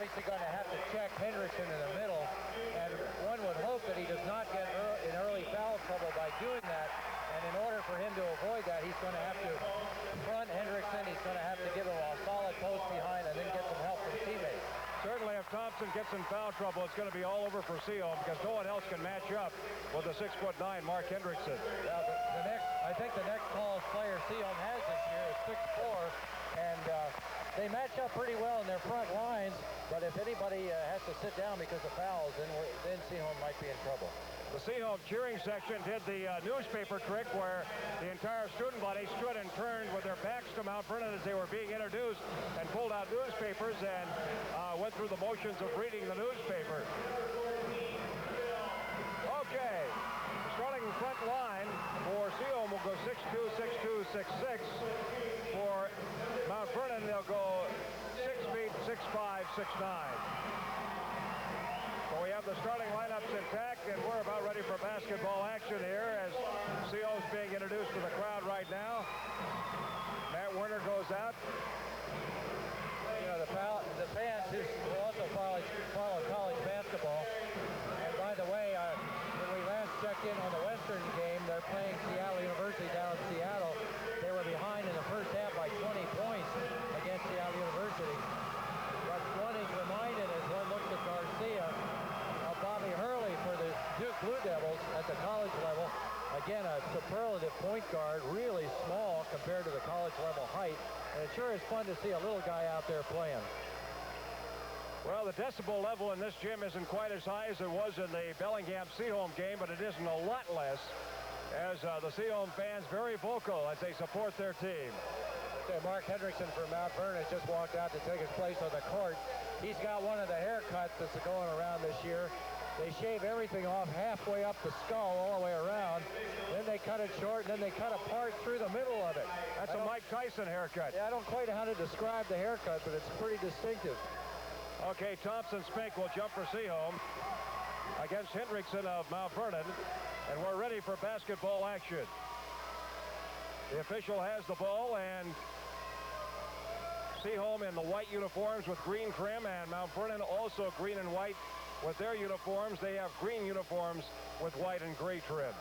obviously going to have to check Hendrickson in the middle, and one would hope that he does not get in early foul trouble by doing that. And in order for him to avoid that, he's going to have to front Hendrickson. He's going to have to give him a solid post behind and then get some help from teammates. Certainly, if Thompson gets in foul trouble, it's going to be all over for Sehome because no one else can match up with the 6'9" Mark Hendrickson. Now, I think the next tallest player Sehome has this year is 6'4", and they match up pretty well in their front lines. But if anybody has to sit down because of fouls, then Sehome might be in trouble. The Sehome cheering section did the newspaper trick where the entire student body stood and turned with their backs to Mount Vernon as they were being introduced and pulled out newspapers and went through the motions of reading the newspaper. Okay, starting front line for Sehome will go 6'2", 6'2", 6'6". For Mount Vernon, they'll go 6 feet, 6'5", 6'9". So we have the starting lineups intact, and we're about ready for basketball action here as Sehome's being introduced to the crowd right now. Matt Werner goes out. You know, the fans who also follow college basketball. And by the way, when we last checked in on the Western game, they're playing Seattle University down in Seattle. They were behind in the first half by 20 points against Seattle University. But one is reminded as one looks at Garcia, Bobby Hurley for the Duke Blue Devils at the college level. Again, a superlative point guard, really small compared to the college level height. And it sure is fun to see a little guy out there playing. Well, the decibel level in this gym isn't quite as high as it was in the Bellingham-Sehome game, but it isn't a lot less as the Sehome fans very vocal as they support their team. Okay, Mark Hendrickson from Mount Vernon has just walked out to take his place on the court. He's got one of the haircuts that's going around this year. They shave everything off halfway up the skull all the way around. Then they cut it short, and then they cut a part through the middle of it. That's a Mike Tyson haircut. Yeah, I don't quite know how to describe the haircut, but it's pretty distinctive. Okay, Thompson Spink will jump for Sehome against Hendrickson of Mount Vernon, and we're ready for basketball action. The official has the ball, and Sehome in the white uniforms with green trim, and Mount Vernon also green and white with their uniforms. They have green uniforms with white and gray trim.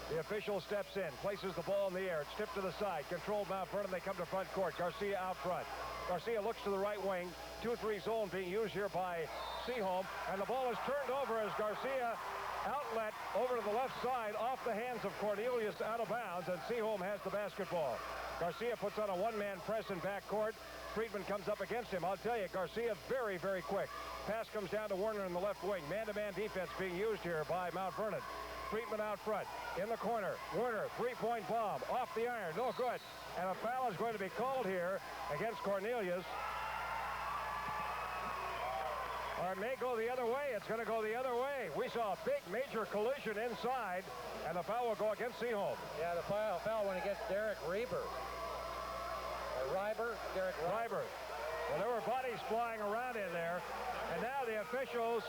The official steps in, places the ball in the air. It's tipped to the side. Controlled Mount Vernon. They come to front court. Garcia out front. Garcia looks to the right wing. 2-3 zone being used here by Sehome, and the ball is turned over as Garcia outlet over to the left side off the hands of Cornelius out of bounds, and Sehome has the basketball. Garcia puts on a one-man press in backcourt. Friedman comes up against him. I'll tell you, Garcia very, very quick. Pass comes down to Werner in the left wing. Man-to-man defense being used here by Mount Vernon. Friedman out front. In the corner. Werner, three-point bomb. Off the iron. No good. And a foul is going to be called here against Cornelius. Or it may go the other way. It's going to go the other way. We saw a big major collision inside, and the foul will go against Sehome. Yeah, the foul went against Derek Reiber. Derek Reiber. Well, there were bodies flying around in there, and now the officials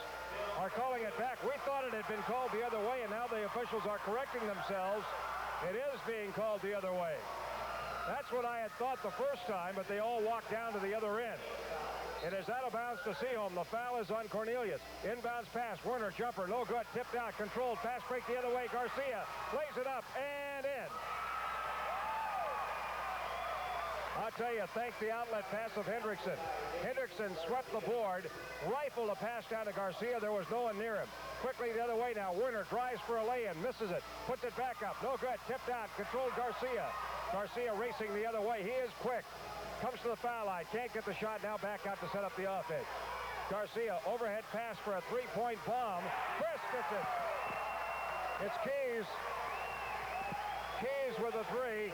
are calling it back. We thought it had been called the other way, and now the officials are correcting themselves. It is being called the other way. That's what I had thought the first time, but they all walked down to the other end. It is out of bounds to Sehome. The foul is on Cornelius. Inbounds pass. Werner jumper. No good. Tipped out. Controlled. Pass break the other way. Garcia lays it up and in. I'll tell you, thanks the outlet pass of Hendrickson. Hendrickson swept the board, rifled a pass down to Garcia. There was no one near him. Quickly the other way now. Werner drives for a lay-in. Misses it. Puts it back up. No good. Tipped out. Controlled Garcia. Garcia racing the other way. He is quick. Comes to the foul line. Can't get the shot. Now back out to set up the offense. Garcia, overhead pass for a three-point bomb. Chris gets it. It's Keys. Keys with a three.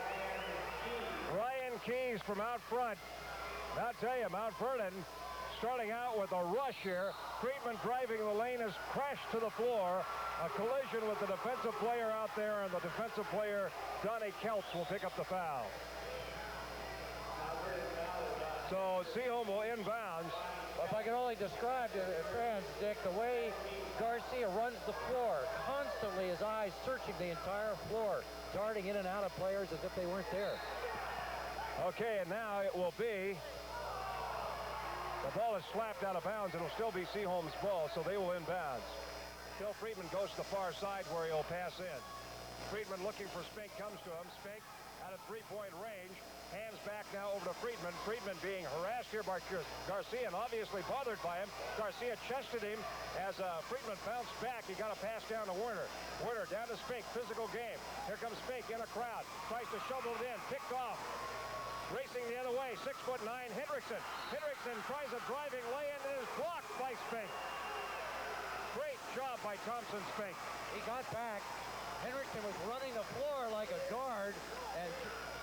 Ryan Keys from out front. And I'll tell you, Mount Vernon starting out with a rush here. Friedman driving the lane has crashed to the floor. A collision with the defensive player out there, and the defensive player, Donnie Kelts, will pick up the foul. So Sehome will inbounds. If I can only describe to fans, Dick, the way Garcia runs the floor, constantly his eyes searching the entire floor, darting in and out of players as if they weren't there. Okay, and now it will be The ball is slapped out of bounds. It'll still be Sehome's ball, so they will inbounds. Phil Friedman goes to the far side where he'll pass in. Friedman looking for Spink, comes to him. Spink out of three-point range. Hands back now over to Friedman. Friedman being harassed here by Garcia and obviously bothered by him. Garcia chested him as Friedman bounced back. He got a pass down to Werner. Werner down to Spink. Physical game. Here comes Spink in a crowd. Tries to shovel it in. Picked off. Racing the other way. 6'9" Hendrickson. Hendrickson tries a driving lay-in and is blocked by Spink. Great job by Thompson Spink. He got back. Hendrickson was running the floor like a guard, and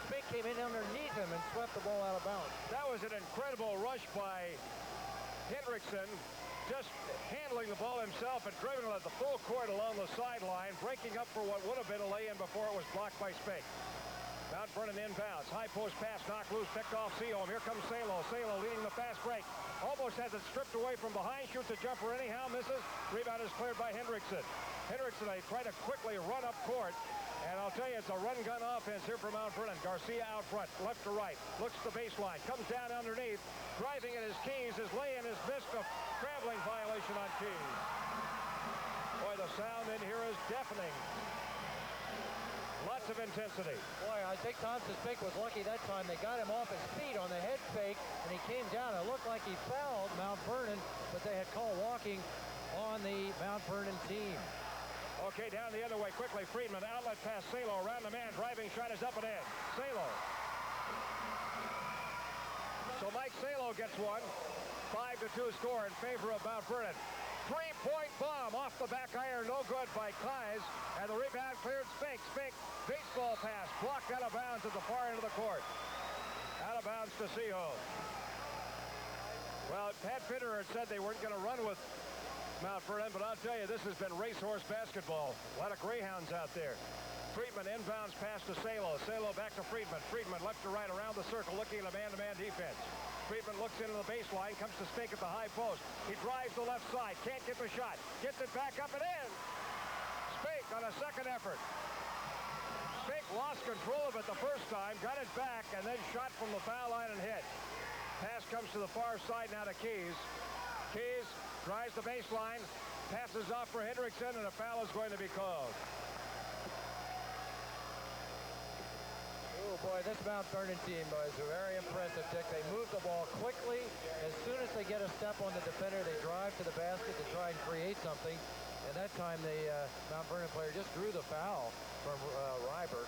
Spink came in underneath him and swept the ball out of bounds. That was an incredible rush by Hendrickson, just handling the ball himself and dribbling it at the full court along the sideline, breaking up for what would have been a lay-in before it was blocked by Spink. Mount Vernon inbounds. High post pass, knocked loose, picked off Sehome. Here comes Salo. Salo leading the fast break. Almost has it stripped away from behind. Shoots a jumper anyhow, misses. Rebound is cleared by Hendrickson. Hendrickson, they try to quickly run up court. And I'll tell you, it's a run-gun offense here for Mount Vernon. Garcia out front, left to right. Looks to the baseline. Comes down underneath. Driving at his Keys. His lay-in is missed. A traveling violation on Keys. Boy, the sound in here is deafening. Lots of intensity. Boy, I think Thompson Spink was lucky that time. They got him off his feet on the head fake, and he came down. It looked like he fouled Mount Vernon, but they had called walking on the Mount Vernon team. Okay, down the other way quickly. Friedman, outlet pass, Salo around the man. Driving shot is up and in. Salo. So Mike Salo gets one. 5-2 score in favor of Mount Vernon. Three-point bomb off the back iron, no good by Keyes. And the rebound cleared Spink. Spink, baseball pass, blocked out of bounds at the far end of the court. Out of bounds to Sehome. Well, Pat Fitterer had said they weren't going to run with Mount Vernon, but I'll tell you, this has been racehorse basketball. A lot of greyhounds out there. Friedman inbounds pass to Salo. Salo back to Friedman. Friedman left to right around the circle, looking at a man-to-man defense. Friedman looks into the baseline, comes to Spink at the high post. He drives the left side, can't get the shot. Gets it back up and in. Spink on a second effort. Spink lost control of it the first time, got it back, and then shot from the foul line and hit. Pass comes to the far side now to Keys. Keys drives the baseline, passes off for Hendrickson, and a foul is going to be called. Oh boy, this Mount Vernon team was very impressive, Dick. They move the ball quickly. As soon as they get a step on the defender, they drive to the basket to try and create something. And that time, the Mount Vernon player just drew the foul from Reiber.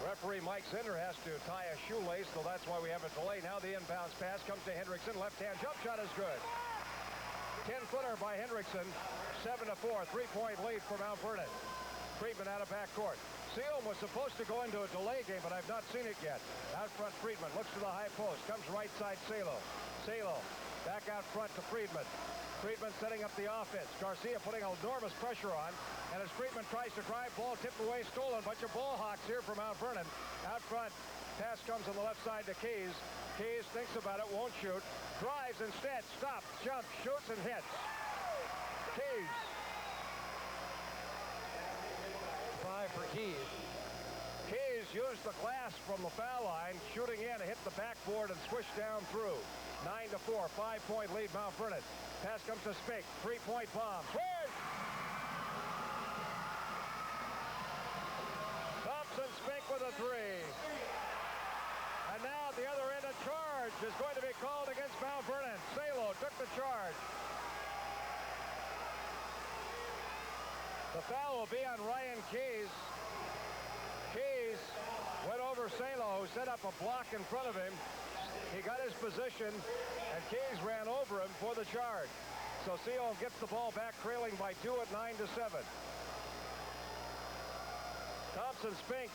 Referee Mike Zinder has to tie a shoelace, so that's why we have a delay. Now the inbounds pass comes to Hendrickson. Left-hand jump shot is good. 10-footer by Hendrickson. 7-4, three-point lead for Mount Vernon. Friedman out of backcourt. Sehome was supposed to go into a delay game, but I've not seen it yet. Out front, Friedman looks to the high post. Comes right side, Salo. Salo back out front to Friedman. Friedman setting up the offense. Garcia putting enormous pressure on. And as Friedman tries to drive, ball tipped away, stolen. Bunch of ball hawks here for Mount Vernon. Out front, pass comes on the left side to Keys. Keys thinks about it, won't shoot. Drives instead, stops, jumps, shoots, and hits. Keys. 5 for Keys. Keys used the glass from the foul line, shooting in, hit the backboard, and swished down through. 9-4, 5-point lead, Mount Vernon. Pass comes to Spink. Three-point bomb. Swish! Thompson Spink with a three. And now at the other end, a charge is going to be called against Mount Vernon. Salo took the charge. The foul will be on Ryan Keys. Keys went over Salo, who set up a block in front of him. He got his position, and Keys ran over him for the charge. So Sehome gets the ball back, trailing by 2 at 9-7. Thompson Spink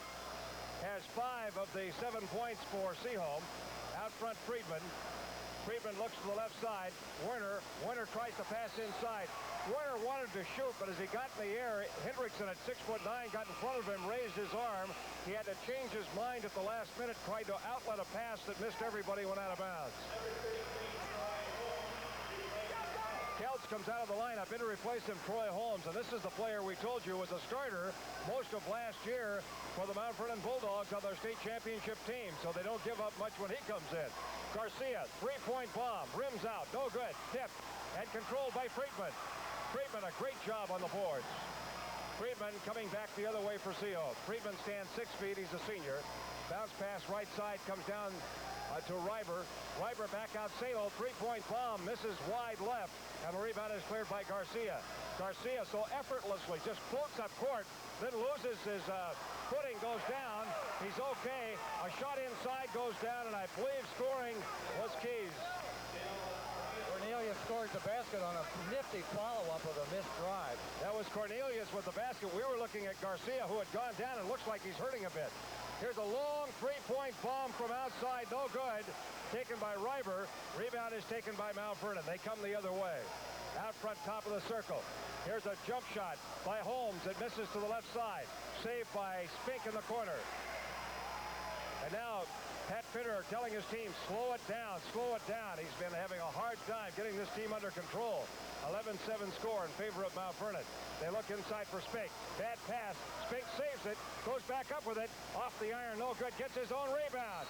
has 5 of the 7 points for Sehome. Out front, Friedman. Friedman looks to the left side. Werner tries to pass inside. Werner wanted to shoot, but as he got in the air, Hendrickson at 6'9" got in front of him, raised his arm. He had to change his mind at the last minute, tried to outlet a pass that missed everybody, went out of bounds. Cal Schultz comes out of the lineup. In to replace him, Troy Holmes. And this is the player we told you was a starter most of last year for the Mount Vernon Bulldogs on their state championship team. So they don't give up much when he comes in. Garcia, three-point bomb. Rims out. No good. Tipped and controlled by Friedman. Friedman, a great job on the boards. Friedman coming back the other way for Sehome. Friedman stands 6 feet. He's a senior. Bounce pass right side comes down to Reiber. Reiber back out Salo. Three-point bomb. Misses wide left. And the rebound is cleared by Garcia. Garcia so effortlessly just floats up court. Then loses his footing. Goes down. He's okay. A shot inside goes down. And I believe scoring was Keys. Cornelius scores the basket on a nifty follow-up of a missed drive. That was Cornelius with the basket. We were looking at Garcia, who had gone down and looks like he's hurting a bit. Here's a long three-point bomb from outside. No good. Taken by Reiber. Rebound is taken by Mount Vernon. They come the other way. Out front, top of the circle. Here's a jump shot by Holmes. It misses to the left side. Saved by Spink in the corner. And now Pat Fitter telling his team, slow it down, slow it down. He's been having a hard time getting this team under control. 11-7 score in favor of Mount Vernon. They look inside for Spink. Bad pass. Spink saves it. Goes back up with it. Off the iron. No good. Gets his own rebound.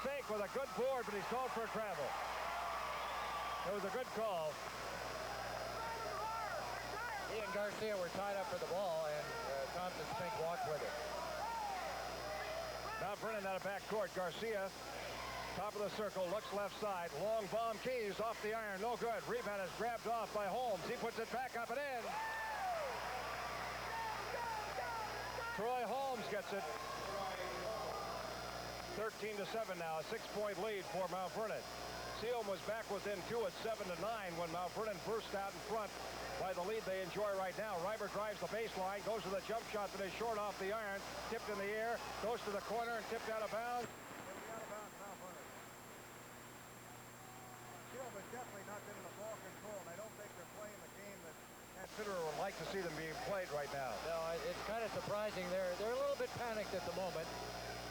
Spink with a good board, but he's called for a travel. It was a good call. He and Garcia were tied up for the ball, and Thompson Spink walked with it. Mount Vernon out of backcourt. Garcia, top of the circle, looks left side. Long bomb. Keys off the iron. No good. Rebound is grabbed off by Holmes. He puts it back up and in. Troy Holmes gets it. 13-7 now. A 6-point lead for Mount Vernon. Sehome was back within 2 at 7-9 when Mount Vernon burst out in front by the lead they enjoy right now. Reiber drives the baseline, goes to the jump shot that is short off the iron, tipped in the air, goes to the corner and tipped out of bounds. Mount Vernon. Sehome has definitely not been in the ball control, and I don't think they're playing the game that Pat Fitterer would like to see them being played right now. No, it's kind of surprising. They're a little bit panicked at the moment,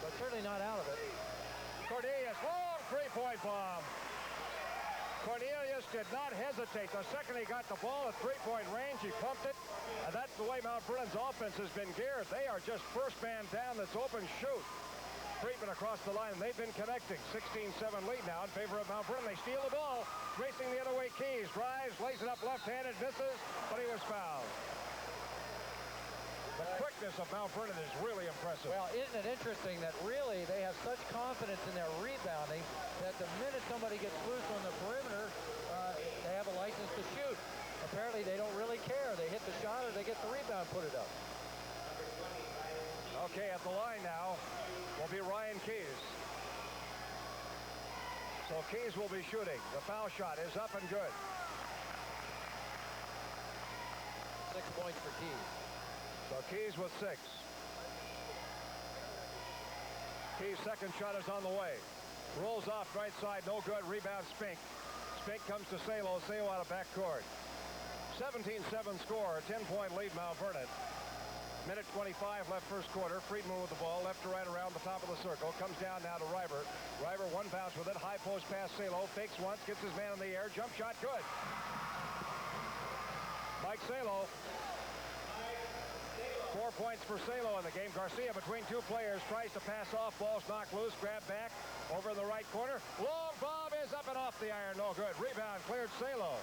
but certainly not out of it. Cornelius, long three-point bomb. Cornelius did not hesitate. The second he got the ball at three-point range, he pumped it. And that's the way Mount Vernon's offense has been geared. They are just first man down that's open shoot. Friedman across the line, and they've been connecting. 16-7 lead now in favor of Mount Vernon. They steal the ball. Racing the other way, Keys drives, lays it up left-handed, misses, but he was fouled. The quickness of Mount Vernon is really impressive. Well, isn't it interesting that really they have such confidence in their rebounding that the minute somebody gets loose on the perimeter, they have a license to shoot. Apparently they don't really care. They hit the shot or they get the rebound, put it up. Okay, at the line now will be Ryan Keys. So Keys will be shooting. The foul shot is up and good. 6 points for Keys. So Keys with 6. Keys' second shot is on the way. Rolls off right side, no good. Rebound Spink. Spink comes to Salo. Salo out of backcourt. 17-7 score. 10-point lead Mount Vernon. Minute 25 left first quarter. Friedman with the ball. Left to right around the top of the circle. Comes down now to Reiber. Reiber one bounce with it. High post pass Salo. Fakes once. Gets his man in the air. Jump shot good. Mike Salo. 4 points for Salo in the game. Garcia between two players tries to pass off. Ball's knocked loose. Grab back over in the right corner. Long bomb is up and off the iron. No good. Rebound cleared Salo.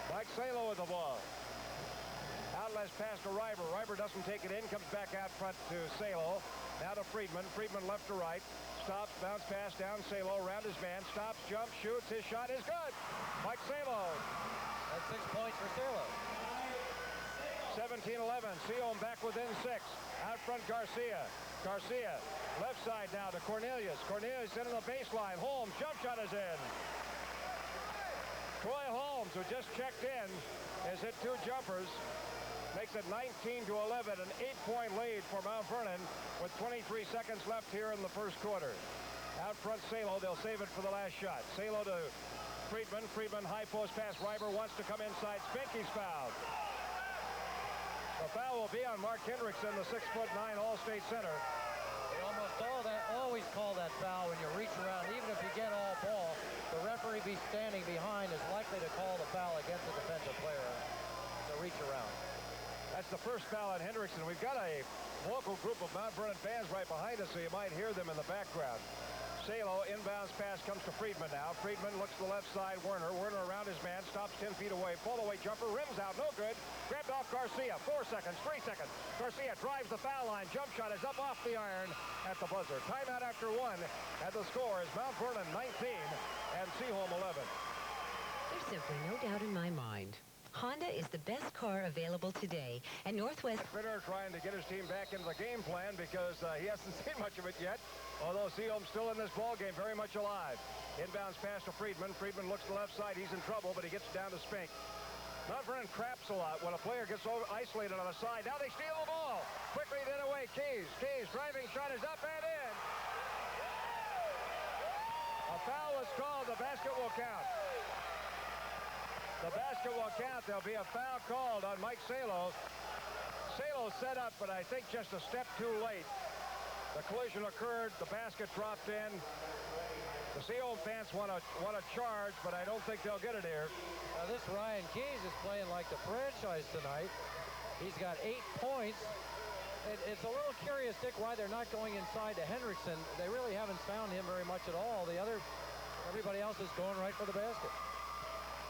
Mike Salo with the ball. Outlet pass to Reiber. Reiber doesn't take it in. Comes back out front to Salo. Now to Friedman. Friedman left to right. Stops. Bounce pass down Salo. Around his man. Stops. Jumps. Shoots. His shot is good. Mike Salo. That's 6 points for Salo. 17-11. Sehome back within 6. Out front Garcia. Garcia left side now to Cornelius. Cornelius into the baseline. Holmes jump shot is in. Troy Holmes, who just checked in, has hit 2 jumpers. Makes it 19-11, an 8-point lead for Mount Vernon with 23 seconds left here in the first quarter. Out front Salo, they'll save it for the last shot. Salo to Friedman. Friedman high post pass. Reiber wants to come inside. Spink, he's fouled. The foul will be on Mark Hendrickson, the 6'9" All-State center. They always call that foul when you reach around. Even if you get all ball, the referee be standing behind is likely to call the foul against the defensive the first foul on Hendrickson. We've got a local group of Mount Vernon fans right behind us, so you might hear them in the background. Salo, inbounds pass comes to Friedman now. Friedman looks to the left side. Werner around his man, stops 10 feet away. Fall-away jumper, rims out, no good. Grabbed off Garcia, 4 seconds, 3 seconds. Garcia drives the foul line. Jump shot is up off the iron at the buzzer. Timeout after 1, and the score is Mount Vernon 19 and Sehome 11. There's simply no doubt in my mind. Honda is the best car available today, and Northwest Critter trying to get his team back into the game plan because he hasn't seen much of it yet, although Sehome's still in this ball game, very much alive. Inbounds pass to Friedman. Friedman looks to the left side. He's in trouble, but he gets down to Spink. Mount Vernon craps a lot when a player gets isolated on the side. Now they steal the ball. Quickly then away, Keys. Keys, driving shot is up and in. A foul was called. The basket will count. The basket will count. There'll be a foul called on Mike Salo. Salo set up, but I think just a step too late. The collision occurred. The basket dropped in. The Sehome fans want to charge, but I don't think they'll get it here. Now this Ryan Keys is playing like the franchise tonight. He's got 8 points. It's a little curious, Dick, why they're not going inside to Hendrickson. They really haven't found him very much at all. Everybody else is going right for the basket.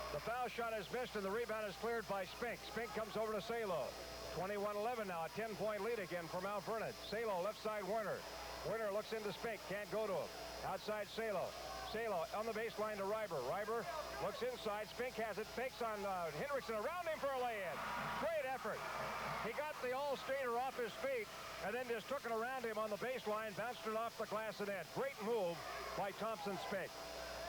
The foul shot is missed, and the rebound is cleared by Spink. Spink comes over to Salo. 21-11 now, a 10-point lead again for Mount Vernon. Salo, left side, Werner. Werner looks into Spink, can't go to him. Outside Salo. Salo on the baseline to Reiber. Reiber looks inside. Spink has it, fakes on Hendrickson, around him for a lay-in. Great effort. He got the all-stater off his feet, and then just took it around him on the baseline, bounced it off the glass and in. Great move by Thompson Spink.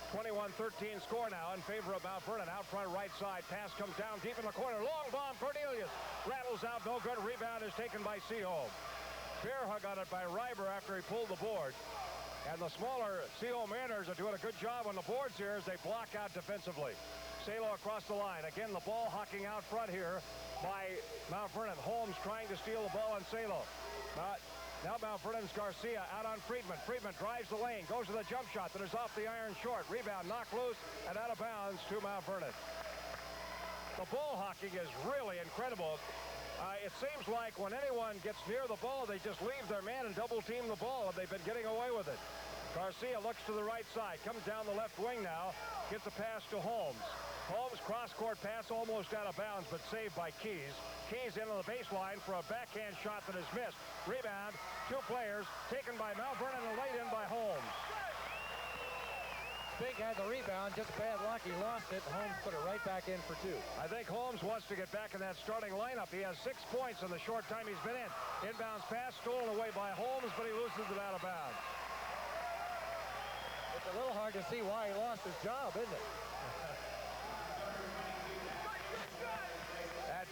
21-13 score now in favor of Mount Vernon. Out front right side. Pass comes down deep in the corner. Long bomb. Cornelius rattles out. No good. Rebound is taken by Sehome. Bear hug on it by Reiber after he pulled the board. And the smaller Sehome Mariners are doing a good job on the boards here as they block out defensively. Salo across the line. Again, the ball hawking out front here by Mount Vernon. Holmes trying to steal the ball on Salo. Now Mount Vernon's Garcia out on Friedman. Friedman drives the lane, goes to the jump shot that is off the iron short. Rebound knocked loose and out of bounds to Mount Vernon. The ball hawking is really incredible. It seems like when anyone gets near the ball, they just leave their man and double team the ball, and they've been getting away with it. Garcia looks to the right side, comes down the left wing now, gets a pass to Holmes. Holmes cross-court pass almost out of bounds, but saved by Keys. Keys into the baseline for a backhand shot that is missed. Rebound, 2 players, taken by Mount Vernon and laid in by Holmes. Spink had the rebound, just bad luck. He lost it. Holmes put it right back in for 2. I think Holmes wants to get back in that starting lineup. He has 6 points in the short time he's been in. Inbounds pass stolen away by Holmes, but he loses it out of bounds. It's a little hard to see why he lost his job, isn't it?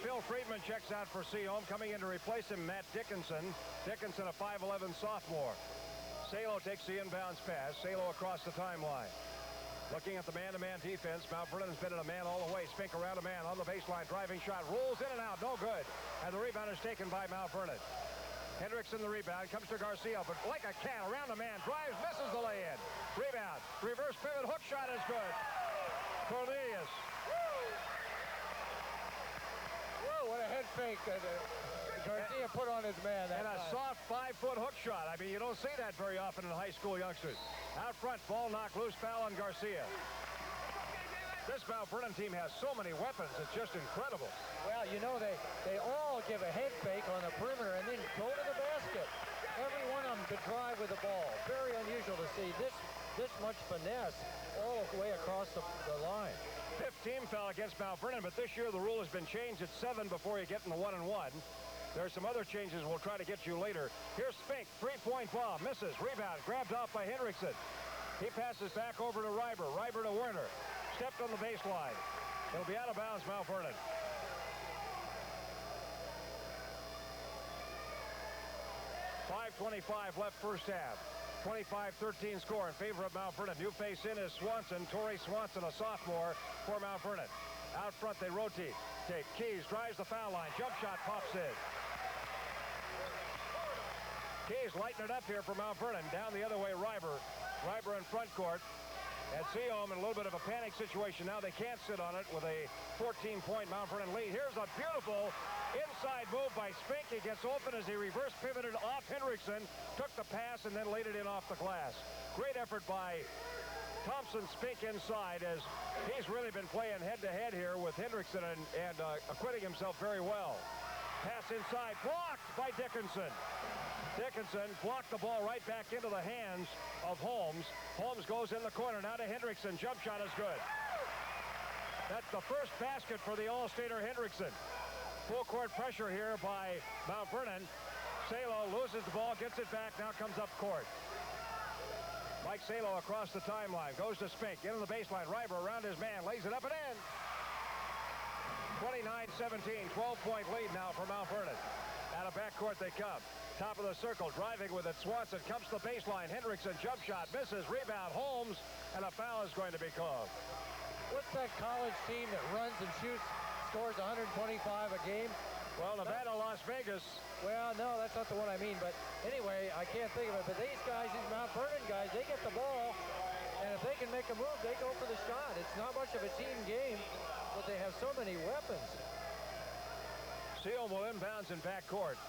Phil Friedman checks out for Sehome. Coming in to replace him, Matt Dickinson. Dickinson, a 5'11 sophomore. Salo takes the inbounds pass. Salo across the timeline. Looking at the man-to-man defense. Mount Vernon has been in a man all the way. Spink around a man on the baseline. Driving shot. Rolls in and out. No good. And the rebound is taken by Mount Vernon. Hendrickson the rebound. Comes to Garcia. But like a cat around a man. Drives. Misses the lay-in. Rebound. Reverse pivot. Hook shot is good. Cornelius. What a head fake that Garcia put on his man. And a soft 5-foot hook shot. I mean, you don't see that very often in high school youngsters. Out front, ball knocked loose, foul on Garcia. This Mount Vernon team has so many weapons. It's just incredible. Well, you know, they all give a head fake on the perimeter and then go to the basket. Every one of them could drive with the ball. Very unusual to see this much finesse all the way across the line. 15 foul against Mount Vernon, but this year the rule has been changed at 7 before you get in the 1-and-1. There are some other changes we'll try to get you later. Here's Spink, 3-point bomb, misses, rebound, grabbed off by Hendrickson. He passes back over to Reiber, Reiber to Werner. Stepped on the baseline. It'll be out of bounds, Mount Vernon. .5:25 left first half. 25-13 score in favor of Mount Vernon. New face in is Swanson. Torrey Swanson, a sophomore for Mount Vernon. Out front, they rotate. Keys drives the foul line. Jump shot pops in. Keys lighting it up here for Mount Vernon. Down the other way, Reiber. Reiber in front court. And Sehome in a little bit of a panic situation. Now they can't sit on it with a 14-point Mount Vernon lead. Here's a beautiful Inside move by Spink. He gets open as he reverse pivoted off Hendrickson, took the pass, and then laid it in off the glass. Great effort by Thompson Spink inside, as he's really been playing head-to-head here with Hendrickson and acquitting himself very well. Pass inside, blocked by Dickinson. Dickinson blocked the ball right back into the hands of Holmes. Holmes goes in the corner, now to Hendrickson. Jump shot is good. That's the first basket for the All-Stater Hendrickson. Full court pressure here by Mount Vernon. Salo loses the ball, gets it back, now comes up court. Mike Salo across the timeline, goes to Spink, into the baseline. Reiber around his man, lays it up and in. 29-17, 12-point lead now for Mount Vernon. Out of backcourt they come. Top of the circle, driving with it. Swanson comes to the baseline. Hendrickson, jump shot, misses, rebound, Holmes, and a foul is going to be called. What's that college team that runs and shoots, scores 125 a game? Well, Nevada, Las Vegas. Well, no, that's not the one I mean. But anyway, I can't think of it. But these guys, these Mount Vernon guys, they get the ball, and if they can make a move, they go for the shot. It's not much of a team game, but they have so many weapons. Sehome will inbounds in backcourt.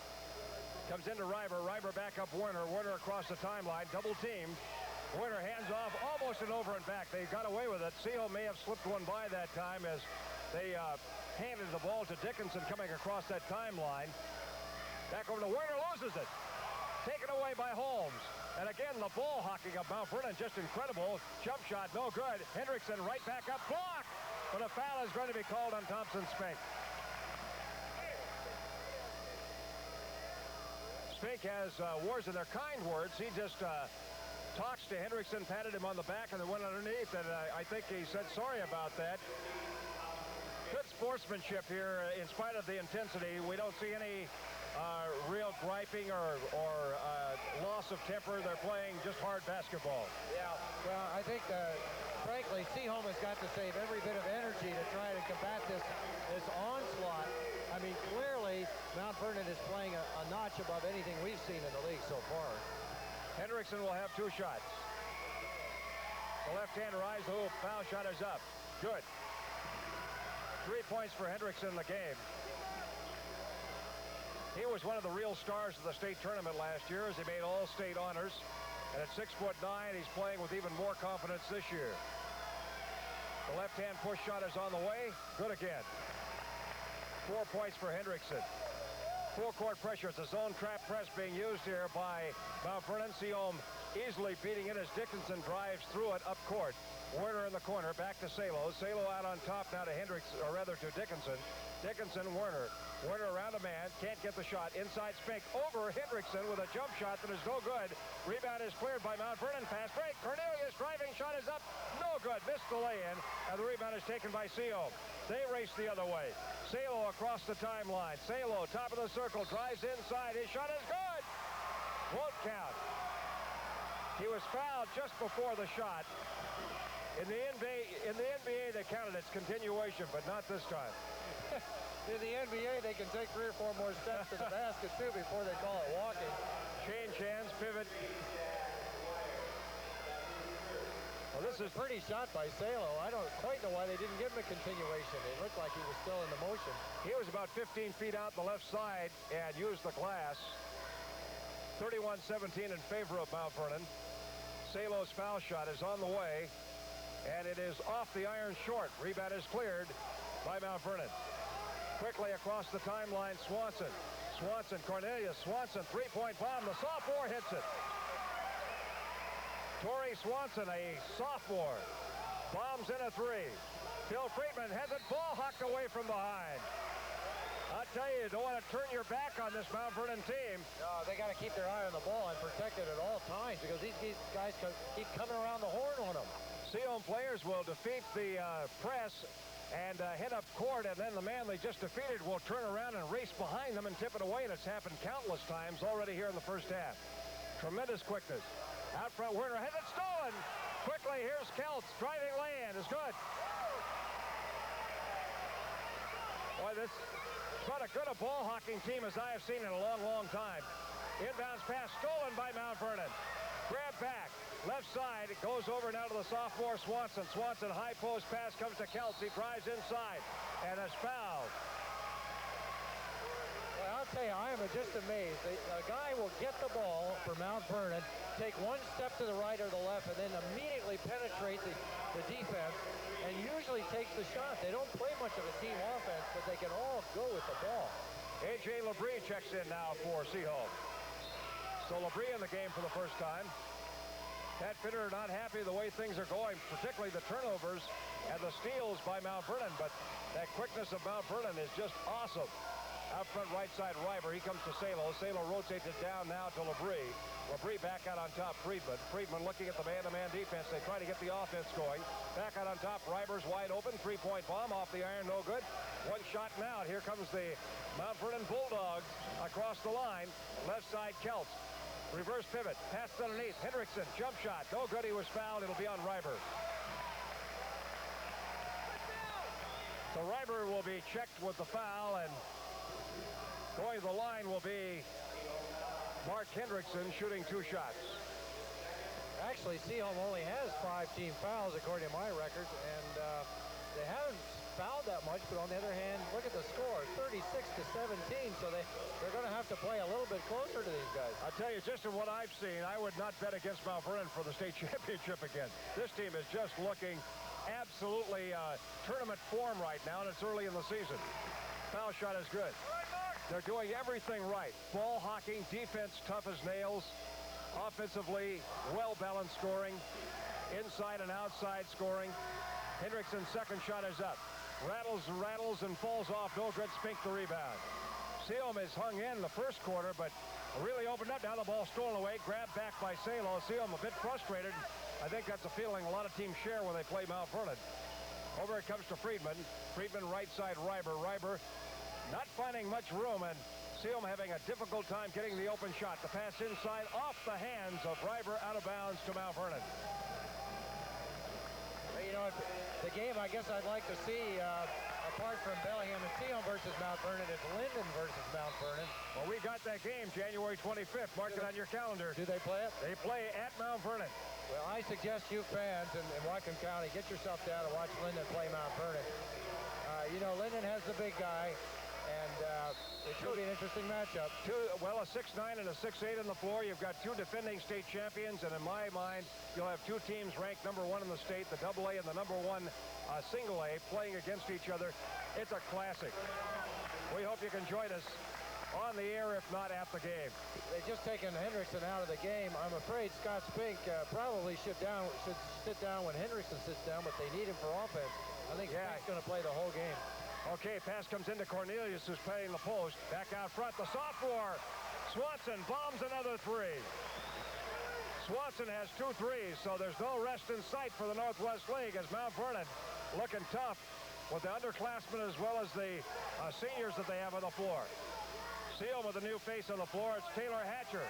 Comes into Reiber. Reiber back up Werner. Werner across the timeline. Double teamed. Werner hands off, almost an over and back. They got away with it. Sehome may have slipped one by that time as they handed the ball to Dickinson coming across that timeline. Back over to Werner, loses it. Taken away by Holmes. And again, the ball hocking of Mount Vernon, just incredible. Jump shot, no good. Hendrickson right back up, blocked. But a foul is going to be called on Thompson Spink. Spink has words, and they're kind words. He just talks to Hendrickson, patted him on the back, and then went underneath, and I think he said sorry about that. Good sportsmanship here in spite of the intensity. We don't see any real griping or loss of temper. They're playing just hard basketball. Yeah, well, I think, frankly, Sehome has got to save every bit of energy to try to combat this onslaught. I mean, clearly, Mount Vernon is playing a notch above anything we've seen in the league so far. Hendrickson will have two shots. The left-hander eyes the hoop. Foul shot is up. Good. 3 points for Hendrickson in the game. He was one of the real stars of the state tournament last year as he made all-state honors. And at 6'9", he's playing with even more confidence this year. The left-hand push shot is on the way. Good again. 4 points for Hendrickson. Full court pressure. It's a zone trap press being used here by Mount Vernon. Sehome easily beating it as Dickinson drives through it up court. Werner in the corner, back to Salo. Salo out on top now to Hendrickson, or rather to Dickinson. Dickinson, Werner. Werner around a man, can't get the shot. Inside Spink over Hendrickson with a jump shot that is no good. Rebound is cleared by Mount Vernon. Fast break. Cornelius driving shot is up. No good. Missed the lay-in. And the rebound is taken by Sehome. They race the other way. Salo across the timeline. Salo, top of the circle, drives inside. His shot is good. Won't count. He was fouled just before the shot. In the NBA, they counted its continuation, but not this time. In the NBA, they can take 3 or 4 more steps to the basket, too, before they call it walking. Change hands, pivot. Well, this is a pretty shot by Salo. I don't quite know why they didn't give him a continuation. It looked like he was still in the motion. He was about 15 feet out the left side and used the glass. 31-17 in favor of Mount Vernon. Salo's foul shot is on the way, and it is off the iron short. Rebound is cleared by Mount Vernon. Quickly across the timeline, Swanson. Cornelius Swanson, three-point bomb. The sophomore hits it. Torrey Swanson, a sophomore, bombs in a three. Phil Friedman has it ball hawked away from behind. I tell you don't want to turn your back on this Mount Vernon team. No, they got to keep their eye on the ball and protect it at all times because these guys keep coming around the horn on them. Sehome players will defeat the press and head up court, and then the man they just defeated will turn around and race behind them and tip it away, and it's happened countless times already here in the first half. Tremendous quickness. Out front, Werner has it stolen. Quickly, here's Kelts. Driving lay-in is good. Boy, this is about as good a ball-hawking team as I have seen in a long, long time. Inbounds pass stolen by Mount Vernon. Grab back. Left side, it goes over now to the sophomore Swanson. Swanson, high post pass comes to Kelts. He drives inside and is fouled. I'll tell you, I am just amazed. A guy will get the ball for Mount Vernon, take one step to the right or the left, and then immediately penetrate the defense, and usually takes the shot. They don't play much of a team offense, but they can all go with the ball. A.J. Labrie checks in now for Sehome. So Labrie in the game for the first time. Pat Fitter not happy the way things are going, particularly the turnovers and the steals by Mount Vernon, but that quickness of Mount Vernon is just awesome. Out front right side, Reiber. He comes to Salo. Salo rotates it down now to Labrie. Labrie back out on top, Friedman. Friedman looking at the man-to-man defense. They try to get the offense going. Back out on top, Reiber's wide open. Three-point bomb off the iron, no good. One shot and out. Here comes the Mount Vernon Bulldogs across the line. Left side, Celts. Reverse pivot. Pass underneath. Hendrickson, jump shot. No good. He was fouled. It'll be on Reiber. So Reiber will be checked with the foul, and going to the line will be Mark Hendrickson, shooting 2 shots. Actually, Sehome only has 5 team fouls according to my records, and they haven't fouled that much, but on the other hand, look at the score, 36-17, so they're going to have to play a little bit closer to these guys. I'll tell you, just in what I've seen, I would not bet against Mount Vernon for the state championship again. This team is just looking absolutely tournament form right now, and it's early in the season. Foul shot is good. They're doing everything right. Ball hawking, defense tough as nails, offensively well-balanced scoring, inside and outside scoring. Hendrickson's second shot is up. Rattles and falls off. No good. Spink the rebound. Sehome is hung in the first quarter, but really opened up. Now the ball stolen away. Grabbed back by Salo. Sehome a bit frustrated. I think that's a feeling a lot of teams share when they play Mount Vernon. Over it comes to Friedman. Friedman right side, Reiber. Reiber not finding much room, and Sehome having a difficult time getting the open shot. The pass inside off the hands of Reiber, out of bounds to Mount Vernon. You know, the game I guess I'd like to see, apart from Bellingham and Sehome versus Mount Vernon, is Linden versus Mount Vernon. Well, we got that game January 25th. Mark it on your calendar. Do they play it? They play at Mount Vernon. Well, I suggest you fans in Whatcom County get yourself down and watch Linden play Mount Vernon. You know, Linden has the big guy, and it should be an interesting matchup. Well, a 6'9" and a 6'8" on the floor. You've got 2 defending state champions, and in my mind, you'll have 2 teams ranked #1 in the state, the AA and the #1 single A, playing against each other. It's a classic. We hope you can join us on the air, if not at the game. They've just taken Hendrickson out of the game. I'm afraid Scott Spink probably should sit down when Hendrickson sits down, but they need him for offense. I think Spink's going to play the whole game. Okay, pass comes into Cornelius, who's playing the post. Back out front, the sophomore. Swanson bombs another 3. Swanson has 2 threes, so there's no rest in sight for the Northwest League as Mount Vernon looking tough with the underclassmen as well as the seniors that they have on the floor. Sehome with a new face on the floor. It's Taylor Hatcher.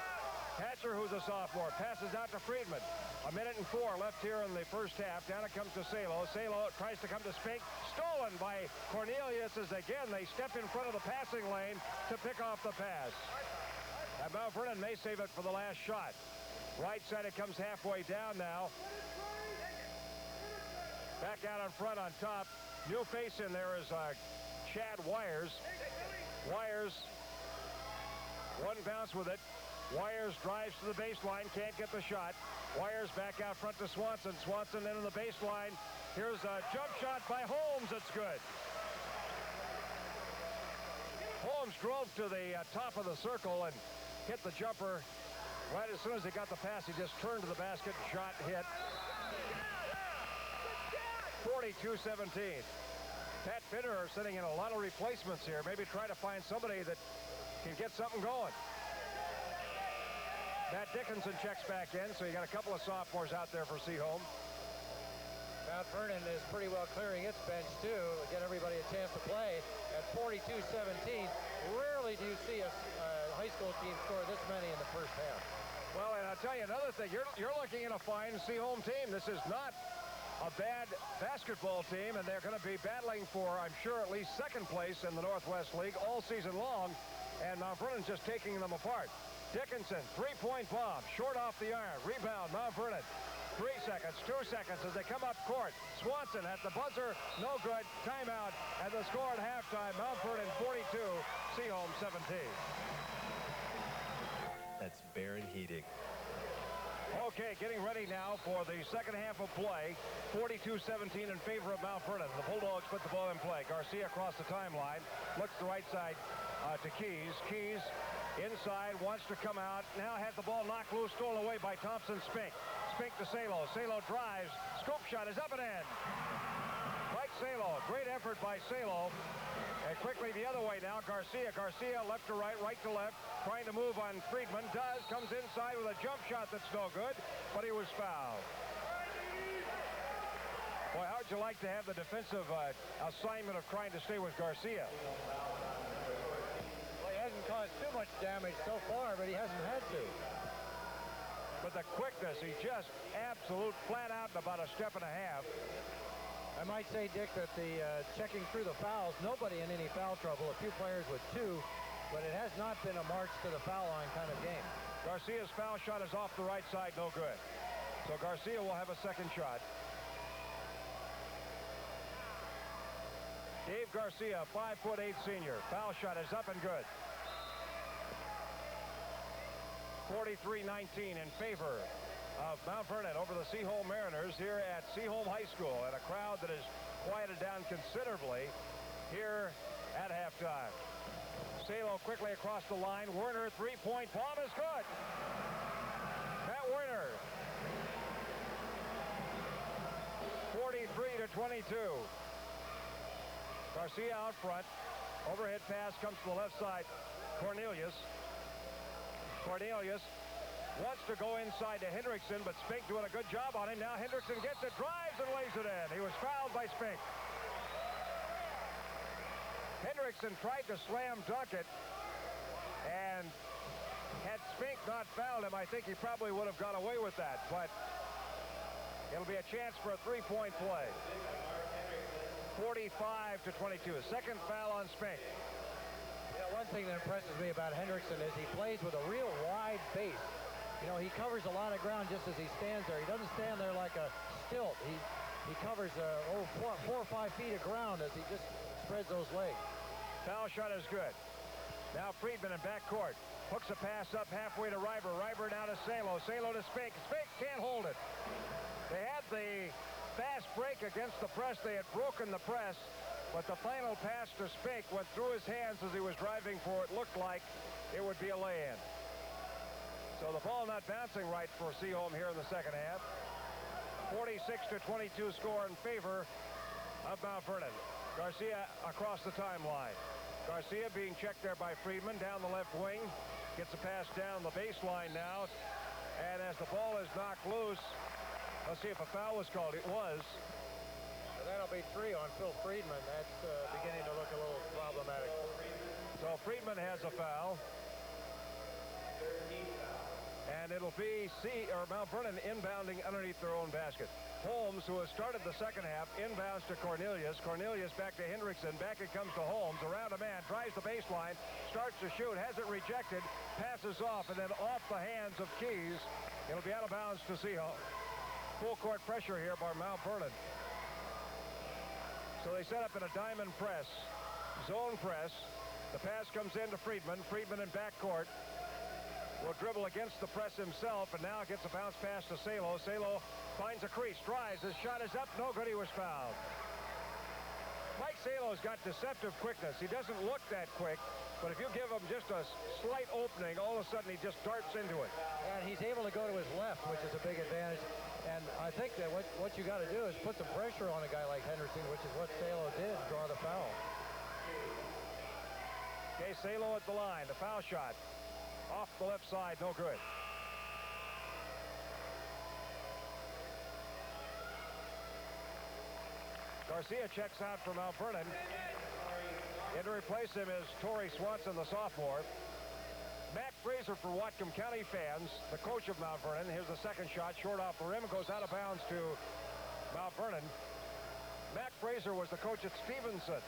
Hatcher, who's a sophomore, passes out to Friedman. 1:04 left here in the first half. Down it comes to Salo. Salo tries to come to Spink. Stolen by Cornelius as again they step in front of the passing lane to pick off the pass. And Mount Vernon may save it for the last shot. Right side, it comes halfway down now. Back out in front on top. New face in there is Chad Wires. Wires, one bounce with it. Wires drives to the baseline, can't get the shot. Wires back out front to Swanson. Swanson into the baseline. Here's a jump shot by Holmes. It's good. Holmes drove to the top of the circle and hit the jumper. Right as soon as he got the pass, he just turned to the basket, shot, hit. 42-17. Pat Fitter are sitting in a lot of replacements here. Maybe try to find somebody that can get something going. Matt Dickinson checks back in, so you got a couple of sophomores out there for Sehome. Mount Vernon is pretty well clearing its bench, too. Get everybody a chance to play. At 42-17, rarely do you see a high school team score this many in the first half. Well, and I'll tell you another thing. You're looking at a fine Sehome team. This is not a bad basketball team, and they're going to be battling for, I'm sure, at least second place in the Northwest League all season long, and Mount Vernon's just taking them apart. Dickinson, three-point bomb, short off the iron. Rebound, Mount Vernon. 3 seconds, 2 seconds as they come up court. Swanson at the buzzer, no good, timeout, and the score at halftime, Mount Vernon 42, Sehome 17. That's Baron Heating. Okay, getting ready now for the second half of play. 42-17 in favor of Mount Vernon. The Bulldogs put the ball in play. Garcia across the timeline, looks to the right side to Keys. Keys inside, wants to come out, now has the ball knocked loose, stolen away by Thompson Spink. Spink to Salo. Salo drives. Scoop shot is up and in. Mike Salo. Great effort by Salo. And quickly the other way now. Garcia. Garcia left to right, right to left. Trying to move on Friedman. Does. Comes inside with a jump shot that's no good. But he was fouled. Boy, how'd you like to have the defensive assignment of trying to stay with Garcia? Well, he hasn't caused too much damage so far, but he hasn't had to. But the quickness, he just absolute flat out in about a step and a half. I might say, Dick, that the checking through the fouls, nobody in any foul trouble. A few players with 2, but it has not been a march to the foul line kind of game. Garcia's foul shot is off the right side, no good. So Garcia will have a second shot. Dave Garcia, 5'8" senior. Foul shot is up and good. 43-19 in favor of Mount Vernon over the Sehome Mariners here at Sehome High School, and a crowd that has quieted down considerably here at halftime. Salo quickly across the line. Werner, three-point bomb is good. Matt Werner. 43-22. Garcia out front. Overhead pass comes to the left side. Cornelius wants to go inside to Hendrickson, but Spink doing a good job on him. Now Hendrickson gets it, drives, and lays it in. He was fouled by Spink. Hendrickson tried to slam dunk it, and had Spink not fouled him, I think he probably would have got away with that. But it'll be a chance for a three-point play. 45-22. Second foul on Spink. One thing that impresses me about Hendrickson is he plays with a real wide base. You know, he covers a lot of ground just as he stands there. He doesn't stand there like a stilt. He covers 4 or 5 feet of ground as he just spreads those legs. Foul shot is good. Now Friedman in backcourt. Hooks a pass up halfway to Reiber. Reiber now to Salo. Salo to Spink. Spink can't hold it. They had the fast break against the press. They had broken the press. But the final pass to Spink went through his hands as he was driving for it. Looked like it would be a lay-in. So the ball not bouncing right for Sehome here in the second half. 46-22 score in favor of Mount Vernon. Garcia across the timeline. Garcia being checked there by Friedman down the left wing. Gets a pass down the baseline now. And as the ball is knocked loose, let's see if a foul was called. It was. That'll be 3 on Phil Friedman. That's beginning to look a little problematic. So Friedman has a foul. And it'll be Mount Vernon inbounding underneath their own basket. Holmes, who has started the second half, inbounds to Cornelius. Cornelius back to Hendrickson. Back it comes to Holmes. Around a man. Drives the baseline. Starts to shoot. Has it rejected. Passes off. And then off the hands of Keys. It'll be out of bounds to Sehome. Full court pressure here by Mount Vernon. So they set up in a diamond press, zone press. The pass comes in to Friedman. Friedman in backcourt will dribble against the press himself, and now gets a bounce pass to Salo. Salo finds a crease, drives. His shot is up. No good. He was fouled. Mike Salo's got deceptive quickness. He doesn't look that quick, but if you give him just a slight opening, all of a sudden he just darts into it. And he's able to go to his left, which is a big advantage. And I think that what you got to do is put some pressure on a guy like Henderson, which is what Salo did, draw the foul. Okay, Salo at the line. The foul shot off the left side, no good. Garcia checks out for Mount Vernon. In to replace him is Torrey Swanson, the sophomore. Matt Fraser for Whatcom County fans, the coach of Mount Vernon. Here's the second shot, short off the rim, goes out of bounds to Mount Vernon. Matt Fraser was the coach at Stevenson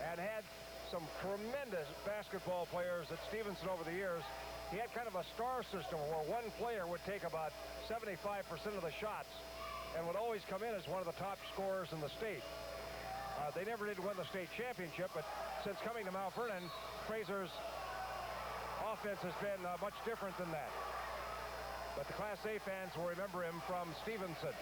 and had some tremendous basketball players at Stevenson over the years. he had kind of a star system where one player would take about 75% of the shots and would always come in as one of the top scorers in the state. They never did win the state championship, but since coming to Mount Vernon, Fraser's offense has been much different than that. But the Class A fans will remember him from Stevenson.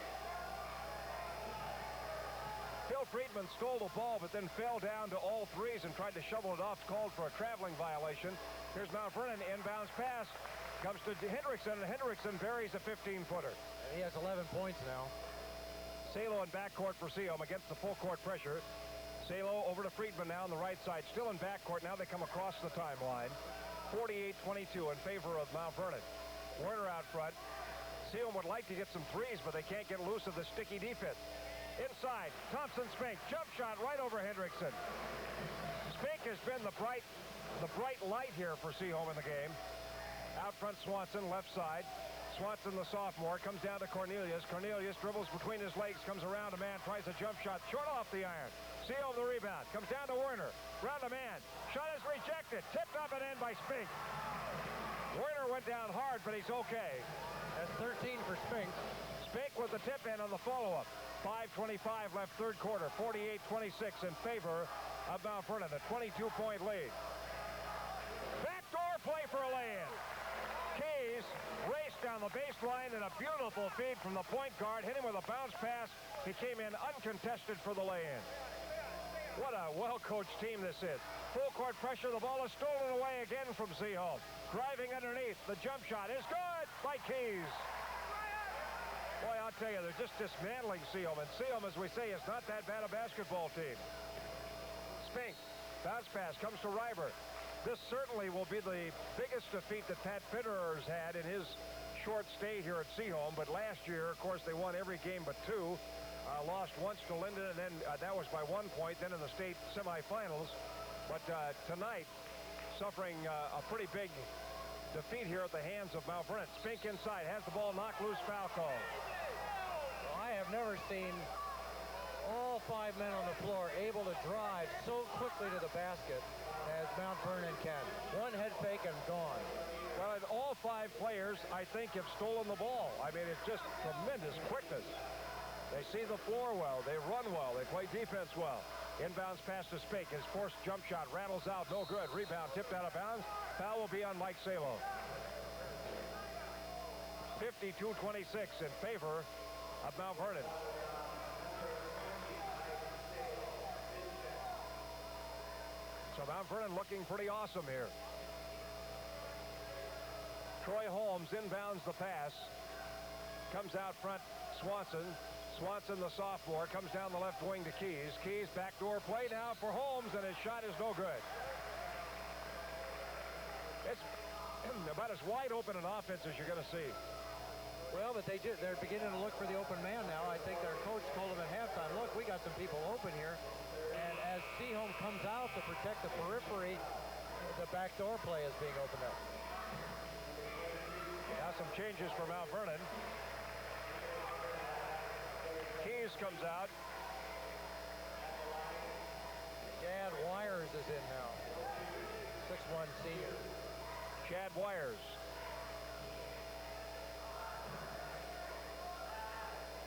Phil Friedman stole the ball, but then fell down to all threes and tried to shovel it off, called for a traveling violation. Here's Mount Vernon, inbounds pass. Comes to Hendrickson, and Hendrickson buries a 15-footer. And he has 11 points now. Salo in backcourt for Sehome against the full court pressure. Salo over to Friedman now on the right side. Still in backcourt. Now they come across the timeline. 48-22 in favor of Mount Vernon. Werner out front. Sehome would like to get some threes, but they can't get loose of the sticky defense. Inside, Thompson-Spink, jump shot right over Hendrickson. Spink has been the bright light here for Sehome in the game. Out front, Swanson, left side. Swanson, the sophomore, comes down to Cornelius. Cornelius dribbles between his legs, comes around a man, tries a jump shot, short off the iron. Sehome the rebound, comes down to Werner, round a man. Shot is rejected, tipped up and in by Spink. Werner went down hard, but he's okay. That's 13 for Spink. Spink with the tip in on the follow-up. 5:25 left third quarter, 48-26 in favor of Mount Vernon, a 22-point lead. Backdoor play for a lay-in. Keys raced down the baseline and a beautiful feed from the point guard, hit him with a bounce pass. He came in uncontested for the lay-in. What a well-coached team this is. Full court pressure, the ball is stolen away again from Sehome. Driving underneath, the jump shot is good by Keys. Boy, I'll tell you, they're just dismantling Sehome. And Sehome, as we say, is not that bad a basketball team. Spink, bounce pass, comes to Reiber. This certainly will be the biggest defeat that Pat Fitterer's had in his short stay here at Sehome. But last year, of course, they won every game but two. Lost once to Linden, and then that was by 1 point, then in the state semifinals. But tonight, suffering a pretty big defeat here at the hands of Mount Vernon. Spink inside, has the ball knocked loose, foul call. Well, I have never seen all 5 men on the floor able to drive so quickly to the basket as Mount Vernon can. One head fake and gone. Well, and all 5 players, I think, have stolen the ball. I mean, it's just tremendous quickness. They see the floor well. They run well. They play defense well. Inbounds pass to Spink. His forced jump shot rattles out. No good. Rebound tipped out of bounds. Foul will be on Mike Salo. 52-26 in favor of Mount Vernon. So Mount Vernon looking pretty awesome here. Troy Holmes inbounds the pass. Comes out front, Swanson. Swanson, the sophomore, comes down the left wing to Keys. Keys, backdoor play now for Holmes, and his shot is no good. It's about as wide open an offense as you're going to see. Well, but they're beginning to look for the open man now. I think their coach told them at halftime, look, we got some people open here. And as Sehome comes out to protect the periphery, the backdoor play is being opened up. Now some changes for Mount Vernon. Keys comes out. Chad Wires is in now. 6'1" senior. Chad Wires.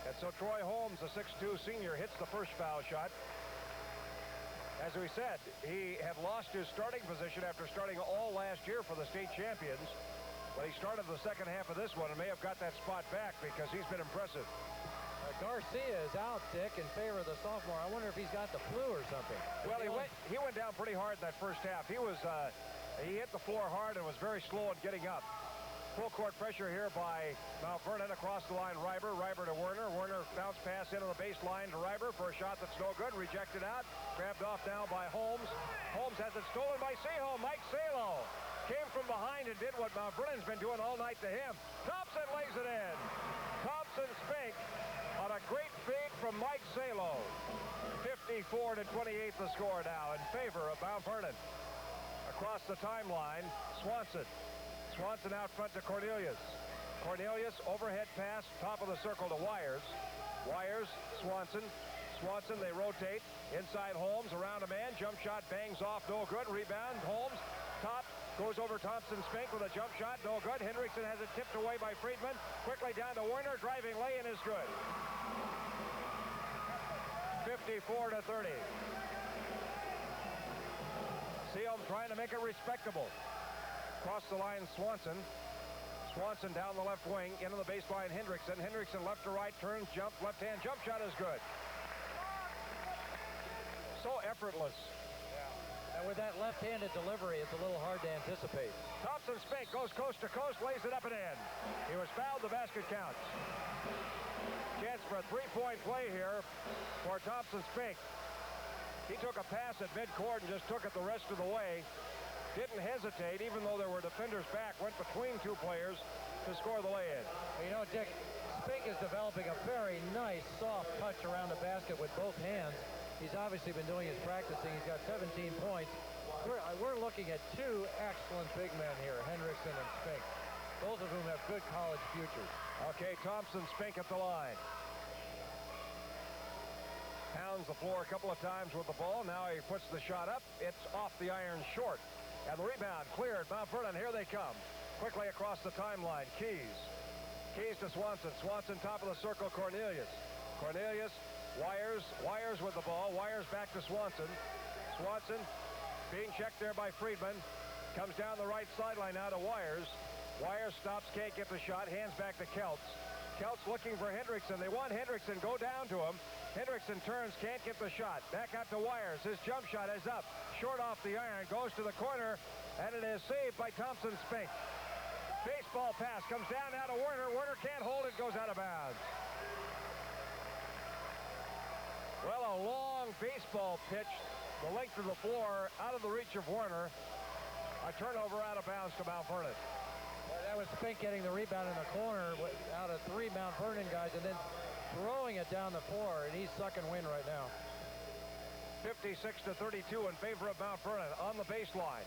And so Troy Holmes, the 6'2" senior, hits the first foul shot. As we said, he had lost his starting position after starting all last year for the state champions. But he started the second half of this one and may have got that spot back because he's been impressive. Garcia is out, Dick, in favor of the sophomore. I wonder if he's got the flu or something. Well, he went down pretty hard in that first half. He hit the floor hard and was very slow in getting up. Full court pressure here by Mount Vernon. Across the line, Reiber to Werner. Werner bounce pass into the baseline to Reiber for a shot that's no good. Rejected out. Grabbed off now by Holmes. Holmes has it stolen by Sehome. Mike Salo came from behind and did what Mount Vernon's been doing all night to him. Thompson lays it in. Thompson-Spink on a great feed from Mike Salo. 54-28 the score now in favor of Mount Vernon. Across the timeline, Swanson. Swanson out front to Cornelius. Cornelius, overhead pass, top of the circle to Wires. Wires, Swanson. Swanson, they rotate. Inside Holmes, around a man. Jump shot bangs off, no good. Rebound, Holmes. Top, Goes over Thompson Spink with a jump shot. No good. Hendrickson has it tipped away by Friedman. Quickly down to Werner. Driving lay-in is good. 54-30. Sehome trying to make it respectable. Across the line, Swanson. Swanson down the left wing, into the baseline, Hendrickson. Hendrickson left to right, turns, jump, left-hand jump shot is good. So effortless. And with that left-handed delivery, it's a little hard to anticipate. Thompson Spink goes coast to coast, lays it up and in. He was fouled, the basket counts. Chance for a three-point play here for Thompson Spink. He took a pass at midcourt and just took it the rest of the way. Didn't hesitate, even though there were defenders back, went between two players to score the lay-in. You know, Dick, Spink is developing a very nice, soft touch around the basket with both hands. He's obviously been doing his practicing. He's got 17 points. We're looking at two excellent big men here, Hendrickson and Spink, both of whom have good college futures. Okay, Thompson Spink at the line. Pounds the floor a couple of times with the ball. Now he puts the shot up. It's off the iron short. And the rebound cleared. Mount Vernon, here they come. Quickly across the timeline. Keys. Keys to Swanson. Swanson top of the circle. Cornelius. Cornelius. Wires. Wires with the ball. Wires back to Swanson. Swanson being checked there by Friedman. Comes down the right sideline now to Wires. Wires stops, can't get the shot. Hands back to Kelts. Kelts looking for Hendrickson. They want Hendrickson. Go down to him. Hendrickson turns, can't get the shot. Back out to Wires. His jump shot is up. Short off the iron. Goes to the corner. And it is saved by Thompson Spink. Baseball pass comes down now to Werner. Werner can't hold it. Goes out of bounds. Well, a long baseball pitch, the length of the floor, out of the reach of Werner. A turnover out of bounds to Mount Vernon. Well, that was Spink getting the rebound in the corner out of three Mount Vernon guys and then throwing it down the floor, and he's sucking wind right now. 56-32 in favor of Mount Vernon on the baseline.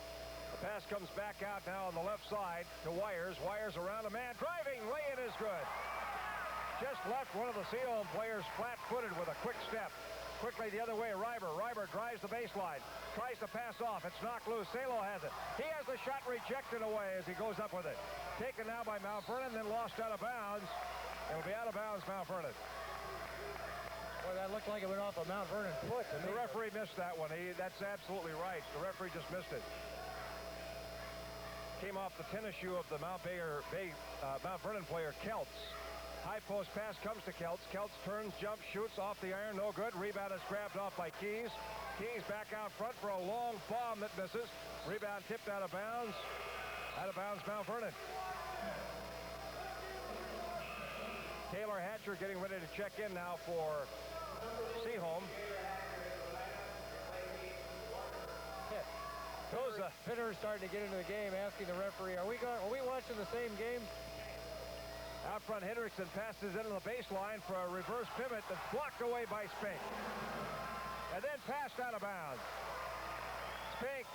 The pass comes back out now on the left side to Wires. Wires around a man. Driving. Lay-in is good. Just left one of the Sehome players flat-footed with a quick step. Quickly the other way, Reiber. Reiber drives the baseline. Tries to pass off. It's knocked loose. Salo has it. He has the shot rejected away as he goes up with it. Taken now by Mount Vernon, then lost out of bounds. It'll be out of bounds, Mount Vernon. Well, that looked like it went off of Mount Vernon's foot. The referee missed that one. That's absolutely right. The referee just missed it. Came off the tennis shoe of the Mount Vernon player, Kelts. High post pass comes to Kelts. Kelts turns, jumps, shoots off the iron. No good. Rebound is grabbed off by Keys. Keys back out front for a long bomb that misses. Rebound tipped out of bounds. Out of bounds, Mount Vernon. Taylor Hatcher getting ready to check in now for Sehome. Fitters starting to get into the game, asking the referee, are we watching the same game? Out front, Hendrickson passes into the baseline for a reverse pivot that's blocked away by Spink. And then passed out of bounds. Spink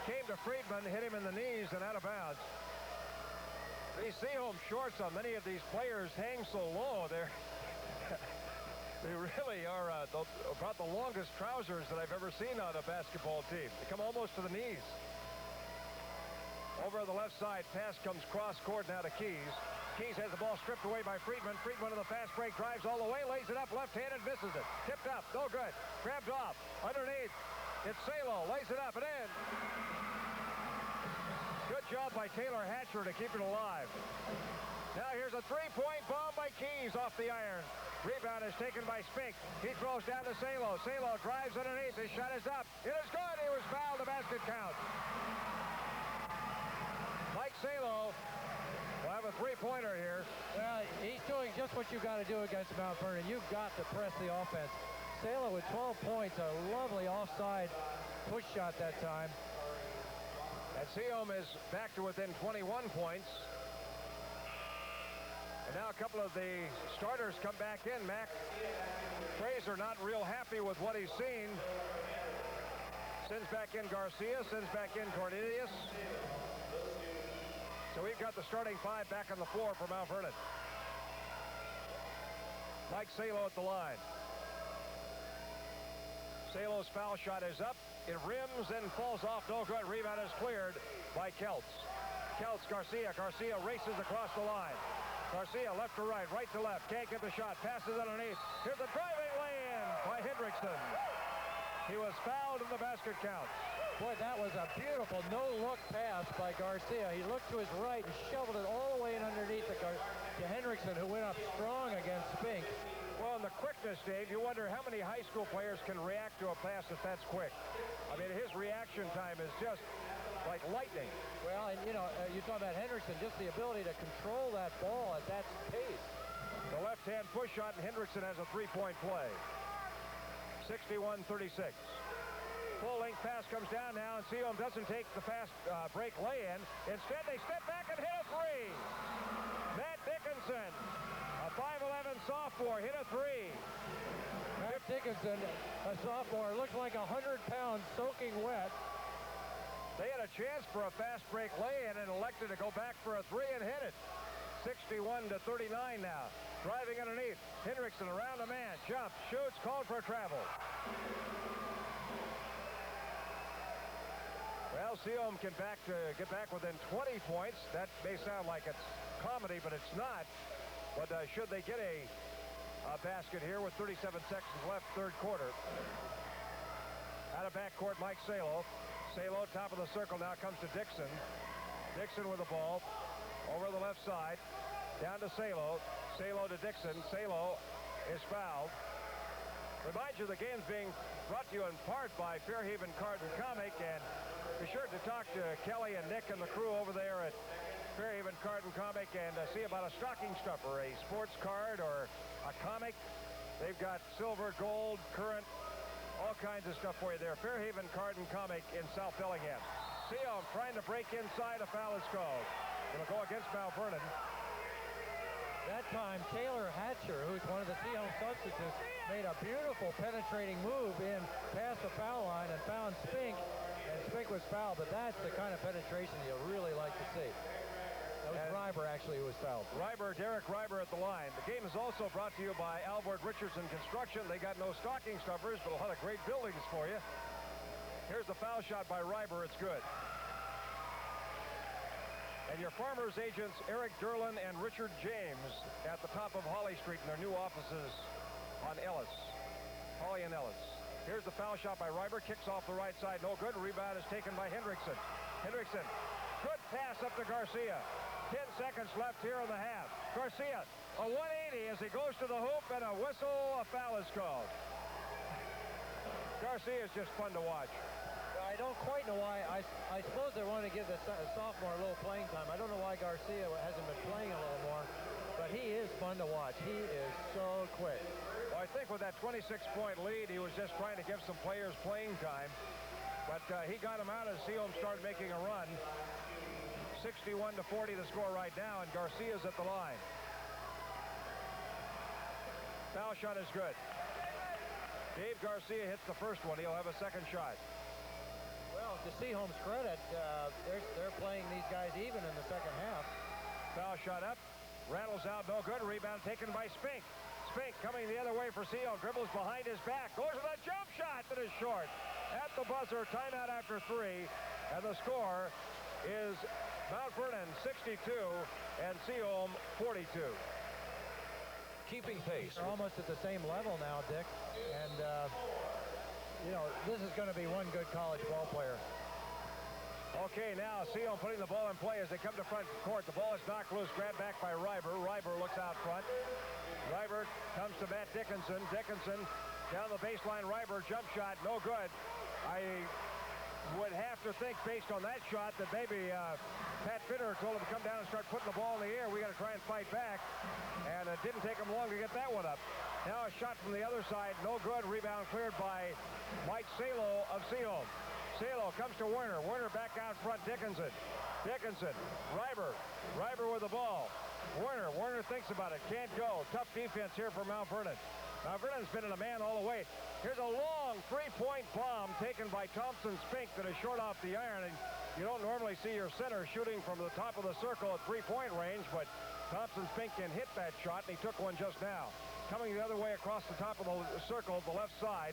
came to Friedman, hit him in the knees, and out of bounds. These Sehome shorts on many of these players hang so low. They really are about the longest trousers that I've ever seen on a basketball team. They come almost to the knees. Over on the left side, pass comes cross court now to Keys. Keys has the ball stripped away by Friedman. Friedman in the fast break drives all the way, lays it up left-handed, misses it. Tipped up, no good. Grabbed off, underneath. It's Salo, lays it up and in. Good job by Taylor Hatcher to keep it alive. Now here's a three-point bomb by Keys off the iron. Rebound is taken by Spink. He throws down to Salo. Salo drives underneath. His shot is up. It is good. He was fouled. The basket counts. Mike Salo will have a three-pointer here. Well, he's doing just what you got to do against Mount Vernon. You've got to press the offense. Salo with 12 points, a lovely offside push shot that time. And Sehome is back to within 21 points. And now a couple of the starters come back in. Mac Fraser not real happy with what he's seen. Sends back in Garcia, sends back in Cornelius. So we've got the starting five back on the floor for Mount Vernon. Mike Salo at the line. Salo's foul shot is up. It rims and falls off. No good. Rebound is cleared by Kelts. Garcia races across the line. Garcia left to right, right to left. Can't get the shot. Passes underneath. Here's a driving lay-in by Hendrickson. He was fouled and the basket counts. Boy, that was a beautiful no-look pass by Garcia. He looked to his right and shoveled it all the way in underneath to Hendrickson, who went up strong against Spink. Well, in the quickness, Dave, you wonder how many high school players can react to a pass that's quick. I mean, his reaction time is just like lightning. Well, and you know, you talk about Hendrickson, just the ability to control that ball at that pace. The left-hand push shot, and Hendrickson has a three-point play. 61-36. Full-length pass comes down now, and Sehome doesn't take the fast break lay-in. Instead, they step back and hit a three. Matt Dickinson, a 5'11 sophomore, hit a three. Matt Dickinson, a sophomore, looked like 100 pounds soaking wet. They had a chance for a fast break lay-in and elected to go back for a three and hit it. 61-39 now. Driving underneath. Hendrickson around the man. Jumps, shoots, called for a travel. Well, Sehome can get back within 20 points. That may sound like it's comedy, but it's not. But should they get a basket here with 37 seconds left, third quarter. Out of backcourt, Mike Salo. Salo, top of the circle, now comes to Dixon. Dixon with the ball. Over the left side. Down to Salo. Salo to Dixon. Salo is fouled. Remind you the game's being brought to you in part by Fairhaven Card and Comic. And be sure to talk to Kelly and Nick and the crew over there at Fairhaven Card and Comic and see about a stocking stuffer, a sports card or a comic. They've got silver, gold, current, all kinds of stuff for you there. Fairhaven Card and Comic in South Bellingham. Sehome trying to break inside. A foul is called. It'll go against Mount Vernon. That time, Taylor Hatcher, who's one of the Sehome substitutes, made a beautiful penetrating move in past the foul line and found Spink. And Spink was fouled, but that's the kind of penetration you'll really like to see. That was Reiber, actually, who was fouled. Derek Reiber at the line. The game is also brought to you by Albert Richardson Construction. They got no stocking stuffers, but a lot of great buildings for you. Here's the foul shot by Reiber. It's good. And your Farmers agents, Eric Derlin and Richard James, at the top of Holly Street in their new offices on Ellis. Holly and Ellis. Here's the foul shot by Reiber. Kicks off the right side. No good. Rebound is taken by Hendrickson. Hendrickson. Good pass up to Garcia. 10 seconds left here in the half. Garcia, a 180 as he goes to the hoop, and a whistle, a foul is called. Garcia is just fun to watch. I don't quite know why. I suppose they want to give the sophomore a little playing time. I don't know why Garcia hasn't been playing a little more, but he is fun to watch. He is so quick. Well, I think with that 26-point lead, he was just trying to give some players playing time, but he got him out as Sehome started making a run. 61-40 the score right now, and Garcia's at the line. Foul shot is good. Dave Garcia hits the first one. He'll have a second shot. Well, to Sehome's credit, they're playing these guys even in the second half. Foul shot up. Rattles out. No good. Rebound taken by Spink. Spink coming the other way for Sehome. Dribbles behind his back. Goes with a jump shot that is short. At the buzzer, timeout after 3. And the score is Mount Vernon 62 and Sehome 42. Keeping pace. They're almost at the same level now, Dick. And, you know, this is going to be one good college ball player. Okay, now Sehome putting the ball in play as they come to front court. The ball is knocked loose, grabbed back by Reiber. Reiber looks out front. Reiber comes to Matt Dickinson. Dickinson down the baseline. Reiber jump shot, no good. I would have to think, based on that shot, that maybe Pat Fitter told him to come down and start putting the ball in the air. We got to try and fight back. And it didn't take him long to get that one up. Now a shot from the other side, no good. Rebound cleared by Mike Salo of Sehome. Salo comes to Werner. Werner back out front. Dickinson. Dickinson. Reiber. Reiber with the ball. Werner. Werner thinks about it. Can't go. Tough defense here for Mount Vernon. Mount Vernon's been in a man all the way. Here's a long three-point bomb taken by Thompson Spink that is short off the iron. And you don't normally see your center shooting from the top of the circle at three-point range, but Thompson Spink can hit that shot, and he took one just now. Coming the other way across the top of the circle, the left side,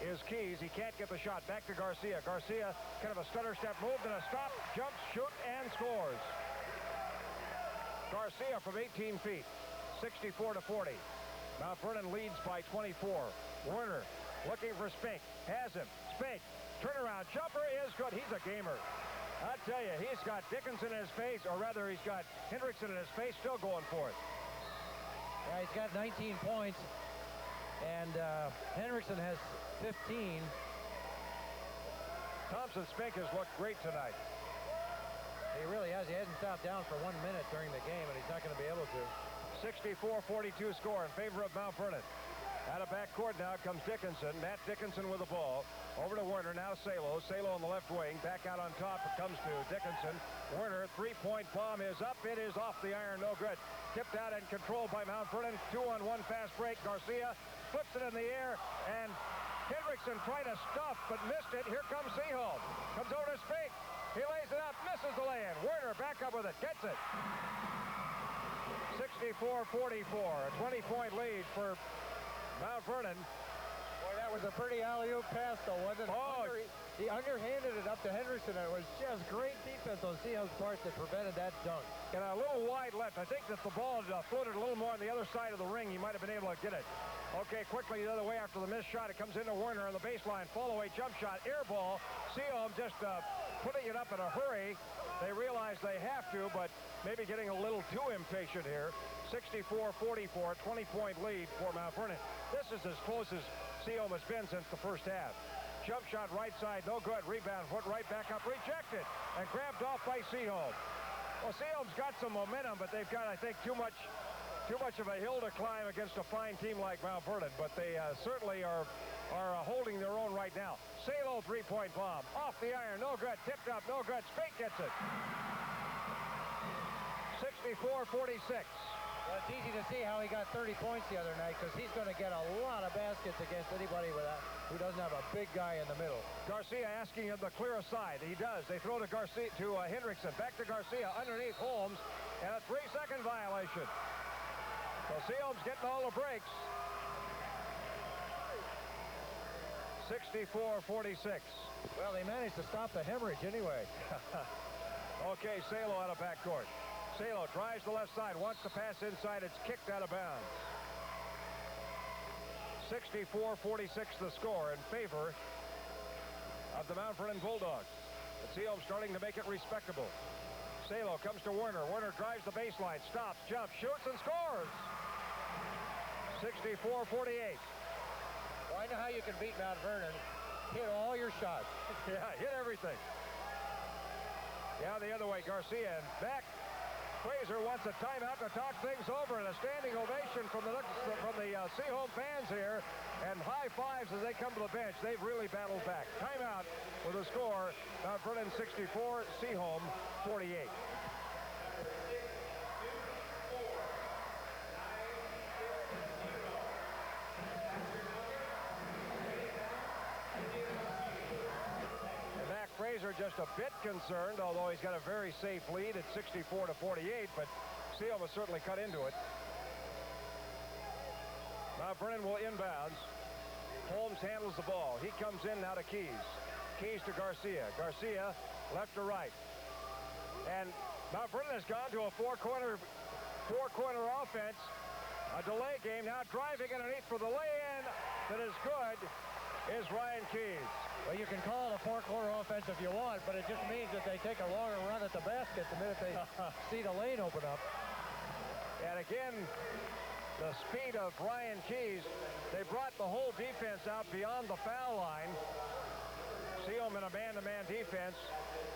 is Keys. He can't get the shot. Back to Garcia. Garcia, kind of a stutter step move, then a stop, jump, shoot, and scores. Garcia from 18 feet, 64-40. Mount Vernon leads by 24. Werner looking for Spink. Has him. Spink. Turnaround jumper is good. He's a gamer. I tell you, he's got Dickinson in his face, or rather he's got Hendrickson in his face, still going for it. Yeah, he's got 19 points, and Hendrickson has 15. Thompson Spink has looked great tonight. He really has. He hasn't stopped down for 1 minute during the game, and he's not going to be able to. 64-42 score in favor of Mount Vernon. Out of backcourt now comes Dickinson. Matt Dickinson with the ball. Over to Werner. Now Salo. Salo on the left wing. Back out on top. It comes to Dickinson. Werner, three-point bomb is up. It is off the iron. No good. Tipped out and controlled by Mount Vernon. 2-on-1 fast break. Garcia flips it in the air. And Hendrickson tried to stuff, but missed it. Here comes Sehome. Comes over to Spink. He lays it up. Misses the lay-in. Werner back up with it. Gets it. 64-44. A 20-point lead for Mount Vernon. Boy, that was a pretty alley-oop pass, though, wasn't it? Oh. He underhanded it up to Hendrickson, and it was just great defense on Sehome's part that prevented that dunk. And a little wide left. I think that the ball floated a little more on the other side of the ring. He might have been able to get it. Okay, quickly the other way after the missed shot. It comes into Werner on the baseline. Fall-away jump shot. Air ball. Sehome just putting it up in a hurry. They realize they have to, but maybe getting a little too impatient here. 64-44, 20-point lead for Mount Vernon. This is as close as Sehome has been since the first half. Jump shot right side, no good. Rebound, foot right back up, rejected, and grabbed off by Sehome. Well, Sehome's got some momentum, but they've got, I think, too much of a hill to climb against a fine team like Mount Vernon, but they certainly are holding their own right now. Salo three-point bomb, off the iron, no good, tipped up, no good. Spink gets it. 64-46. Well, it's easy to see how he got 30 points the other night, because he's going to get a lot of baskets against anybody who doesn't have a big guy in the middle. Garcia asking him to clear a side. He does. They throw to Garcia, to Hendrickson. Back to Garcia underneath Holmes, and a 3-second violation. So Sehome's getting all the breaks. 64-46. Well, they managed to stop the hemorrhage anyway. Okay, Salo out of backcourt. Salo drives the left side, wants to pass inside. It's kicked out of bounds. 64-46 the score in favor of the Mount Vernon Bulldogs. But Sehome starting to make it respectable. Salo comes to Werner. Werner drives the baseline, stops, jumps, shoots, and scores. 64-48. Well, I know how you can beat Mount Vernon. Hit all your shots. Yeah, hit everything. Yeah, the other way, Garcia and back. Fraser wants a timeout to talk things over, and a standing ovation from the Sehome fans here, and high fives as they come to the bench. They've really battled back. Timeout with a score, Mount Vernon 64, Sehome 48. Fraser just a bit concerned, although he's got a very safe lead at 64-48, but Sehome has certainly cut into it. Mount Vernon will inbounds. Holmes handles the ball. He comes in now to Keys. Keys to Garcia. Garcia left to right. And Mount Vernon has gone to a four-corner offense. A delay game now, driving underneath for the lay-in that is good is Ryan Keys. Well, you can call it a four-corner offense if you want, but it just means that they take a longer run at the basket the minute they see the lane open up. And again, the speed of Ryan Keys, they brought the whole defense out beyond the foul line. Sehome in a man-to-man defense.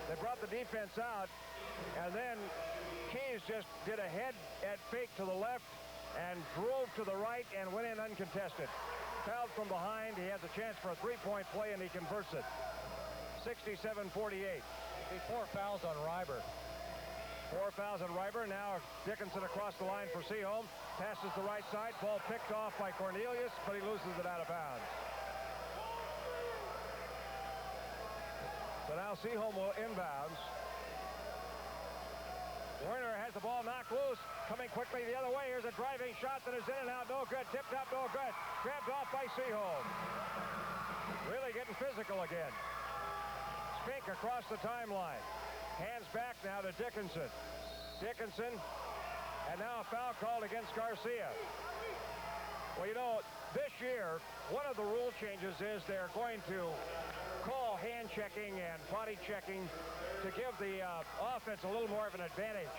They brought the defense out, and then Keys just did a head at fake to the left and drove to the right and went in uncontested. Fouled from behind. He has a chance for a three-point play, and he converts it. 67-48. 4 fouls on Reiber. 4 fouls on Reiber. Now Dickinson across the line for Sehome. Passes the right side. Ball picked off by Cornelius, but he loses it out of bounds. So now Sehome will inbounds. Werner has the ball knocked loose. Coming quickly the other way. Here's a driving shot that is in and out. No good. Tipped up. No good. Grabbed off by Sehome. Really getting physical again. Spink across the timeline. Hands back now to Dickinson. Dickinson, and now a foul called against Garcia. Well, you know, this year, one of the rule changes is they're going to call hand checking and body checking to give the offense a little more of an advantage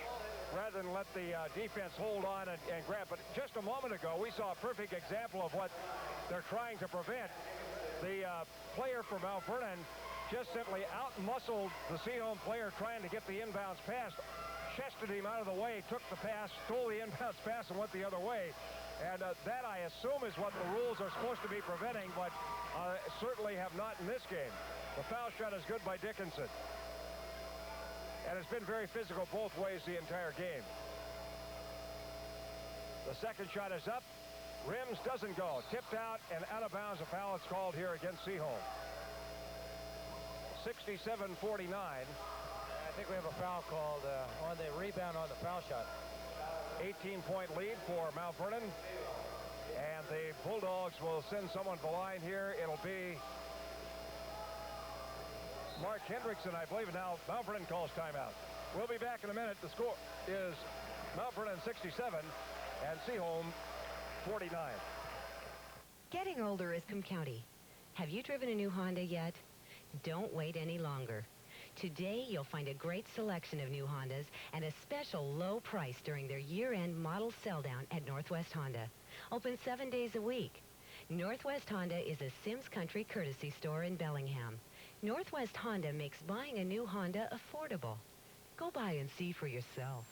rather than let the defense hold on and grab. But just a moment ago, we saw a perfect example of what they're trying to prevent. The player from Mount Vernon just simply out-muscled the Sehome player trying to get the inbounds pass, chested him out of the way, took the pass, stole the inbounds pass, and went the other way. And that, I assume, is what the rules are supposed to be preventing, but certainly have not in this game. The foul shot is good by Dickinson. And it's been very physical both ways the entire game. The second shot is up. Rims doesn't go. Tipped out and out of bounds. A foul is called here against Sehome. 67-49. I think we have a foul called on the rebound on the foul shot. 18-point lead for Mount Vernon. And the Bulldogs will send someone to the line here. It'll be Mark Hendrickson, I believe. Now Mount Vernon calls timeout. We'll be back in a minute. The score is Mount Vernon 67 and Sehome 49. Getting older is Come County. Have you driven a new Honda yet? Don't wait any longer. Today, you'll find a great selection of new Hondas and a special low price during their year-end model sell-down at Northwest Honda. Open 7 days a week. Northwest Honda is a Sims Country courtesy store in Bellingham. Northwest Honda makes buying a new Honda affordable. Go by and see for yourself.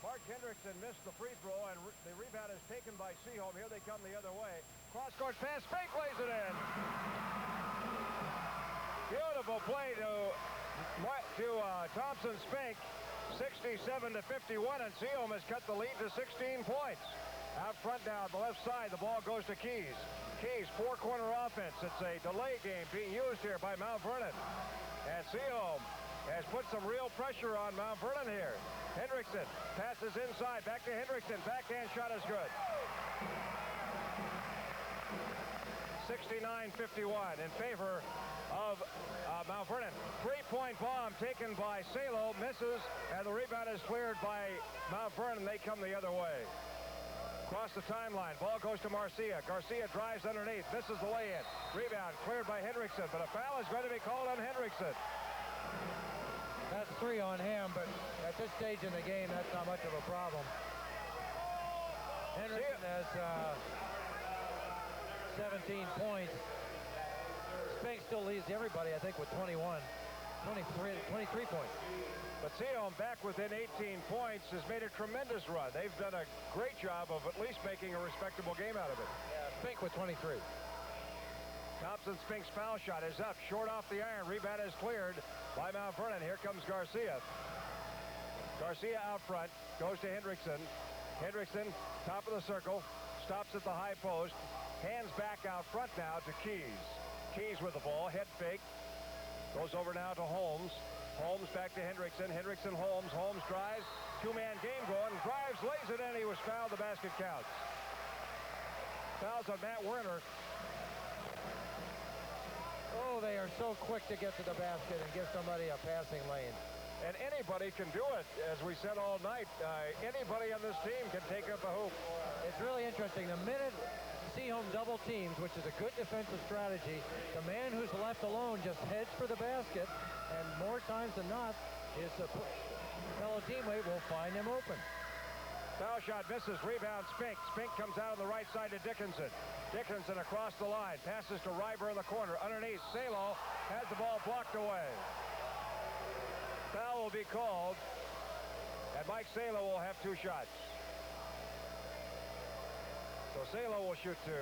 Mark Hendrickson missed the free throw, and the rebound is taken by Sehome. Here they come the other way. Cross-court pass, Spink lays it in. Beautiful play to Thompson Spink, 67-51, and Sehome has cut the lead to 16 points. Out front now on the left side, the ball goes to Keys. Keys, four-corner offense. It's a delay game being used here by Mount Vernon. And Sehome has put some real pressure on Mount Vernon here. Hendrickson passes inside, back to Hendrickson. Backhand shot is good. 69-51 in favor of Mount Vernon. Three-point bomb taken by Salo, misses, and the rebound is cleared by Mount Vernon. They come the other way. Across the timeline, ball goes to Marcia. Garcia drives underneath, misses the lay-in. Rebound cleared by Hendrickson, but a foul is going to be called on Hendrickson. That's 3 on him, but at this stage in the game, that's not much of a problem. Hendrickson has 17 points. Spink still leads everybody, I think, with 23 points. But Sehome, back within 18 points, has made a tremendous run. They've done a great job of at least making a respectable game out of it. Yeah, Spink with 23. Thompson Spink's foul shot is up, short off the iron. Rebound is cleared by Mount Vernon. Here comes Garcia. Garcia out front, goes to Hendrickson. Hendrickson, top of the circle, stops at the high post. Hands back out front now to Keys. Keys with the ball, head fake. Goes over now to Holmes. Holmes back to Hendrickson. Hendrickson, Holmes. Holmes drives. Two-man game going. Drives, lays it in. He was fouled. The basket counts. Fouls on Matt Werner. Oh, they are so quick to get to the basket and give somebody a passing lane. And anybody can do it, as we said all night. Anybody on this team can take up a hoop. It's really interesting. The minute Sehome double teams, which is a good defensive strategy, the man who's left alone just heads for the basket, and more times than not, his fellow teammate will find him open. Foul shot misses. Rebound Spink. Spink comes out on the right side to Dickinson. Dickinson across the line. Passes to Ryber in the corner. Underneath, Salo has the ball blocked away. Foul will be called, and Mike Salo will have 2 shots. So Salo will shoot 2.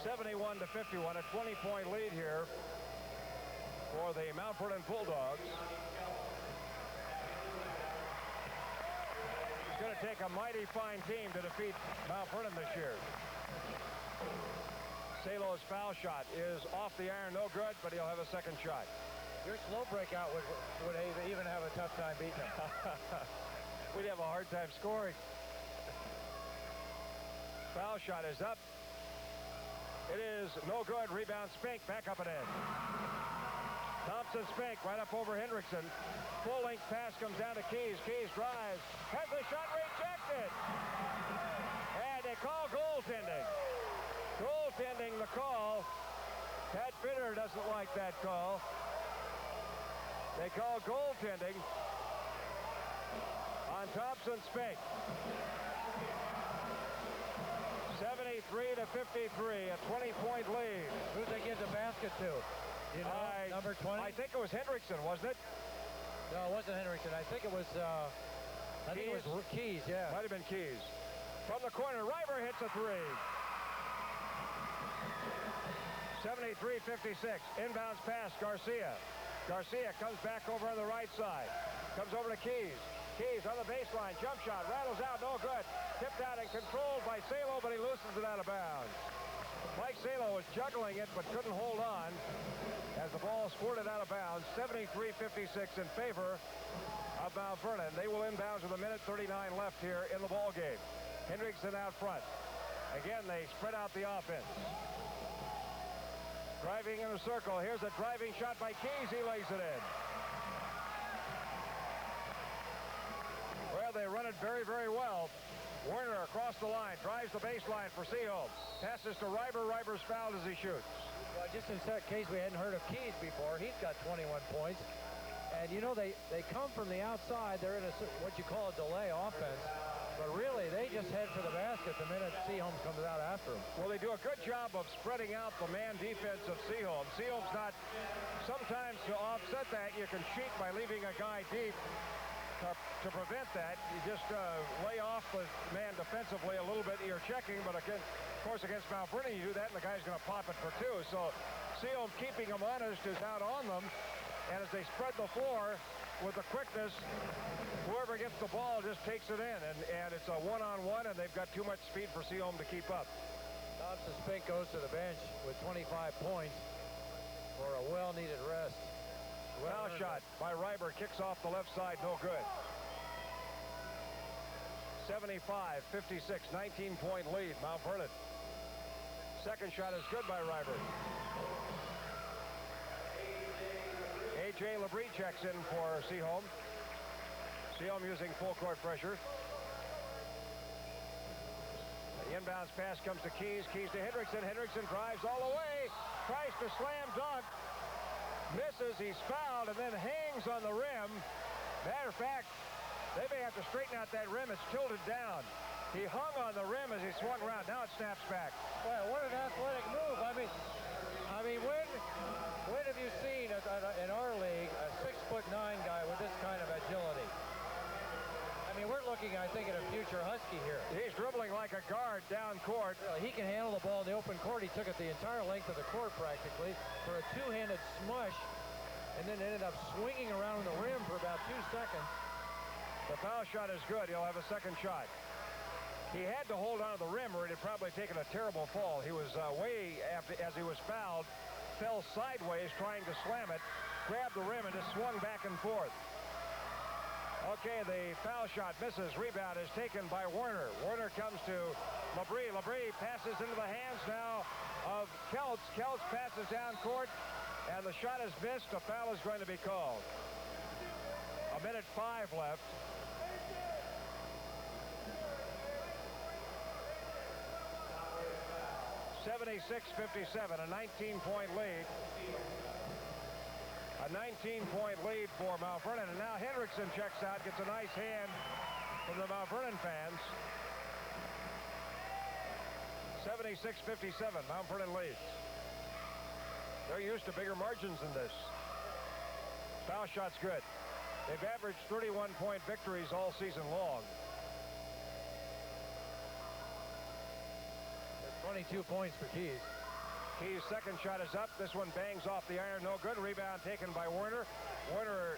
71-51, a 20-point lead here for the Mount Vernon Bulldogs. It's going to take a mighty fine team to defeat Mount Vernon this year. Salo's foul shot is off the iron, no good, but he'll have a second shot. Your slow breakout would even have a tough time beating him. We'd have a hard time scoring. Foul shot is up. It is no good. Rebound Spink back up and in. Thompson Spink right up over Hendrickson. Full length pass comes down to Keys. Keys drives. Has the shot rejected. And they call goaltending. Goaltending the call. Pat Fitter doesn't like that call. They call goaltending on Thompson Spink. 73 to 53, a 20-point lead. Who'd they give the basket to? You know, number 20? I think it was Hendrickson, wasn't it? No, it wasn't Hendrickson. I think it was Keys, yeah. Might have been Keys. From the corner, Reiber hits a three. 73-56. Inbounds pass, Garcia. Garcia comes back over on the right side. Comes over to Keys. Keys on the baseline. Jump shot. Rattles out. No good. Tipped out and controlled by Salo, but he loosens it out of bounds. Mike Salo was juggling it, but couldn't hold on as the ball squirted out of bounds. 73-56 in favor of Mount Vernon. They will inbounds with 1:39 left here in the ball game. Hendrickson out front. Again, they spread out the offense. Driving in a circle. Here's a driving shot by Keys. He lays it in. Well, they run it very, very well. Werner across the line. Drives the baseline for Sehome. Passes to Reiber. Reiber's fouled as he shoots. Well, just in case we hadn't heard of Keys before, he's got 21 points. And, you know, they come from the outside. They're in what you call a delay offense. But really, they just head for the basket the minute Sehome comes out after them. Well, they do a good job of spreading out the man defense of Sehome. Sehome's not... Sometimes to offset that, you can cheat by leaving a guy deep. To prevent that, you just lay off the man defensively a little bit. You're checking, but again, of course, against Mount Vernon, you do that, and the guy's going to pop it for two. So Sehome keeping them honest is out on them. And as they spread the floor with the quickness, whoever gets the ball just takes it in. And it's a one-on-one, and they've got too much speed for Sehome to keep up. Thompson Spink goes to the bench with 25 points for a well-needed rest. Foul shot by Reiber. Kicks off the left side. No good. 75-56. 19-point lead. Mount Vernon. Second shot is good by Reiber. A.J. Labrie checks in for Sehome. Sehome using full court pressure. The inbounds pass comes to Keys. Keys to Hendrickson. Hendrickson drives all the way. Tries to slam dunk. Misses. He's fouled and then hangs on the rim. Matter of fact, they may have to straighten out that rim. It's tilted down. He hung on the rim as he swung around. Now it snaps back. Well, what an athletic move. I mean, when have you seen in our league a 6'9" guy with this kind of agility? I mean, we're looking, I think, at a future Husky here. He's dribbling like a guard down court. He can handle the ball in the open court. He took it the entire length of the court practically for a two-handed smush, and then ended up swinging around the rim for about 2 seconds. The foul shot is good. He'll have a second shot. He had to hold on to the rim or he'd have probably taken a terrible fall. He was way after, as he was fouled, fell sideways trying to slam it, grabbed the rim and just swung back and forth. Okay, the foul shot misses. Rebound is taken by Werner. Werner comes to Labrie. Labrie passes into the hands now of Kelts. Kelts passes down court, and the shot is missed. A foul is going to be called. 1:05 left. (76-57), a 19-point lead. A 19-point lead for Mount Vernon. And now Hendrickson checks out, gets a nice hand from the Mount Vernon fans. 76-57, Mount Vernon leads. They're used to bigger margins than this. Foul shot's good. They've averaged 31-point victories all season long. 22 points for Keys. Keys' second shot is up. This one bangs off the iron. No good. Rebound taken by Werner. Werner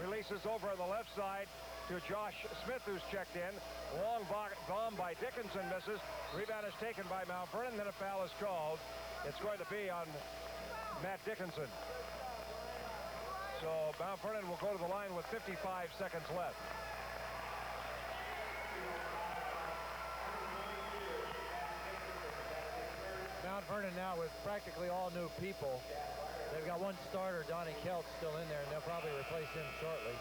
releases over on the left side to Josh Smith, who's checked in. Long bomb by Dickinson misses. Rebound is taken by Mount Vernon. Then a foul is called. It's going to be on Matt Dickinson. So Mount Vernon will go to the line with 55 seconds left. Mount Vernon out with practically all new people. They've got one starter, Donnie Keltz, still in there, and they'll probably replace him shortly.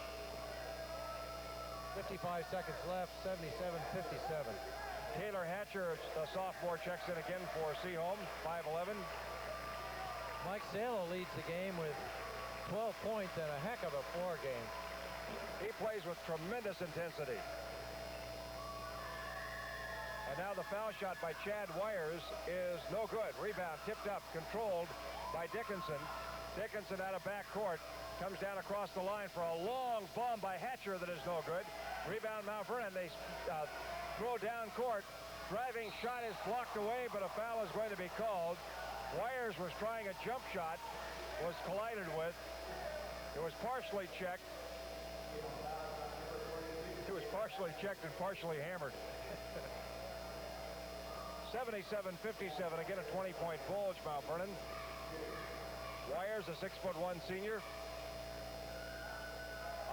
55 seconds left, 77-57. Taylor Hatcher, the sophomore, checks in again for Sehome, 5'11". Mike Salo leads the game with 12 points and a heck of a floor game. He plays with tremendous intensity. And now the foul shot by Chad Wires is no good. Rebound tipped up, controlled by Dickinson. Dickinson out of backcourt. Comes down across the line for a long bomb by Hatcher that is no good. Rebound Mount Vernon. They throw down court. Driving shot is blocked away, but a foul is going to be called. Wires was trying a jump shot. Was collided with. It was partially checked. It was partially checked and partially hammered. 77-57, again a 20-point bulge, Mount Vernon. Wires, a 6'1" senior.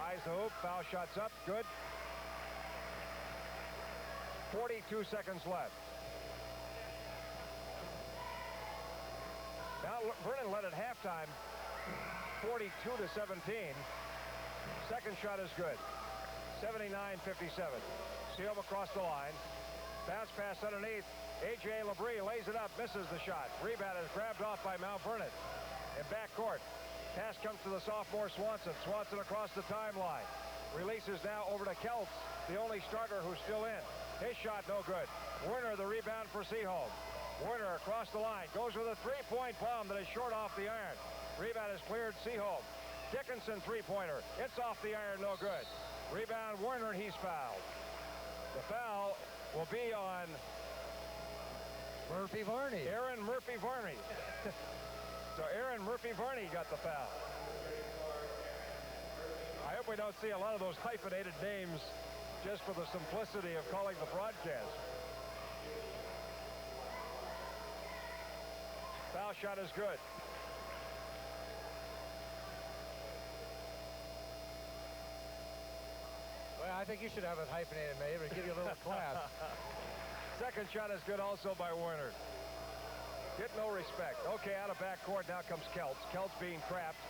Eyes the hoop, foul shots up, good. 42 seconds left. Now Vernon led at halftime, 42-17. Second shot is good. 79-57. Sehome across the line. Bounce pass underneath. A.J. Labrie lays it up, misses the shot. Rebound is grabbed off by Mount Vernon. In backcourt. Pass comes to the sophomore Swanson. Swanson across the timeline. Releases now over to Keltz, the only starter who's still in. His shot no good. Werner the rebound for Sehome. Werner across the line. Goes with a three-point bomb that is short off the iron. Rebound is cleared Sehome. Dickinson three-pointer. It's off the iron, no good. Rebound Werner, and he's fouled. The foul will be on Murphy Varney. Aaron Murphy Varney. So Aaron Murphy Varney got the foul. I hope we don't see a lot of those hyphenated names just for the simplicity of calling the broadcast. Foul shot is good. Well, I think you should have it hyphenated, Maeve, and give you a little class. Second shot is good also by Werner. Get no respect. Okay, out of backcourt now comes Keltz. Keltz being trapped.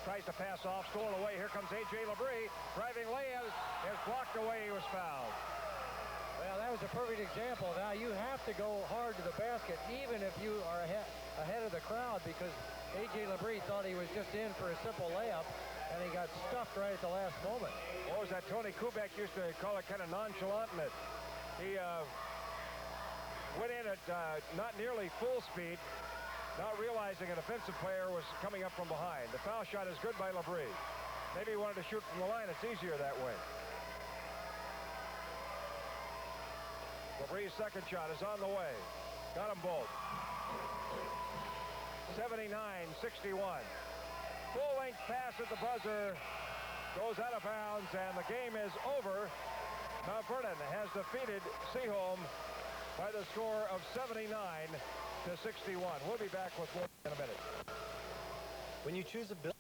Tries to pass off, stolen away. Here comes A.J. Labrie. Driving layup is blocked away. He was fouled. Well, that was a perfect example. Now you have to go hard to the basket, even if you are ahead of the crowd, because A.J. Labrie thought he was just in for a simple layup, and he got stuffed right at the last moment. What was that? Tony Kubek used to call it kind of nonchalant. He went in at not nearly full speed, not realizing an offensive player was coming up from behind. The foul shot is good by Labrie. Maybe he wanted to shoot from the line. It's easier that way. Labrie's second shot is on the way. Got them both. 79-61. Full-length pass at the buzzer. Goes out of bounds, and the game is over. Mount Vernon has defeated Sehome by the score of 79-61. We'll be back with more in a minute. When you choose a building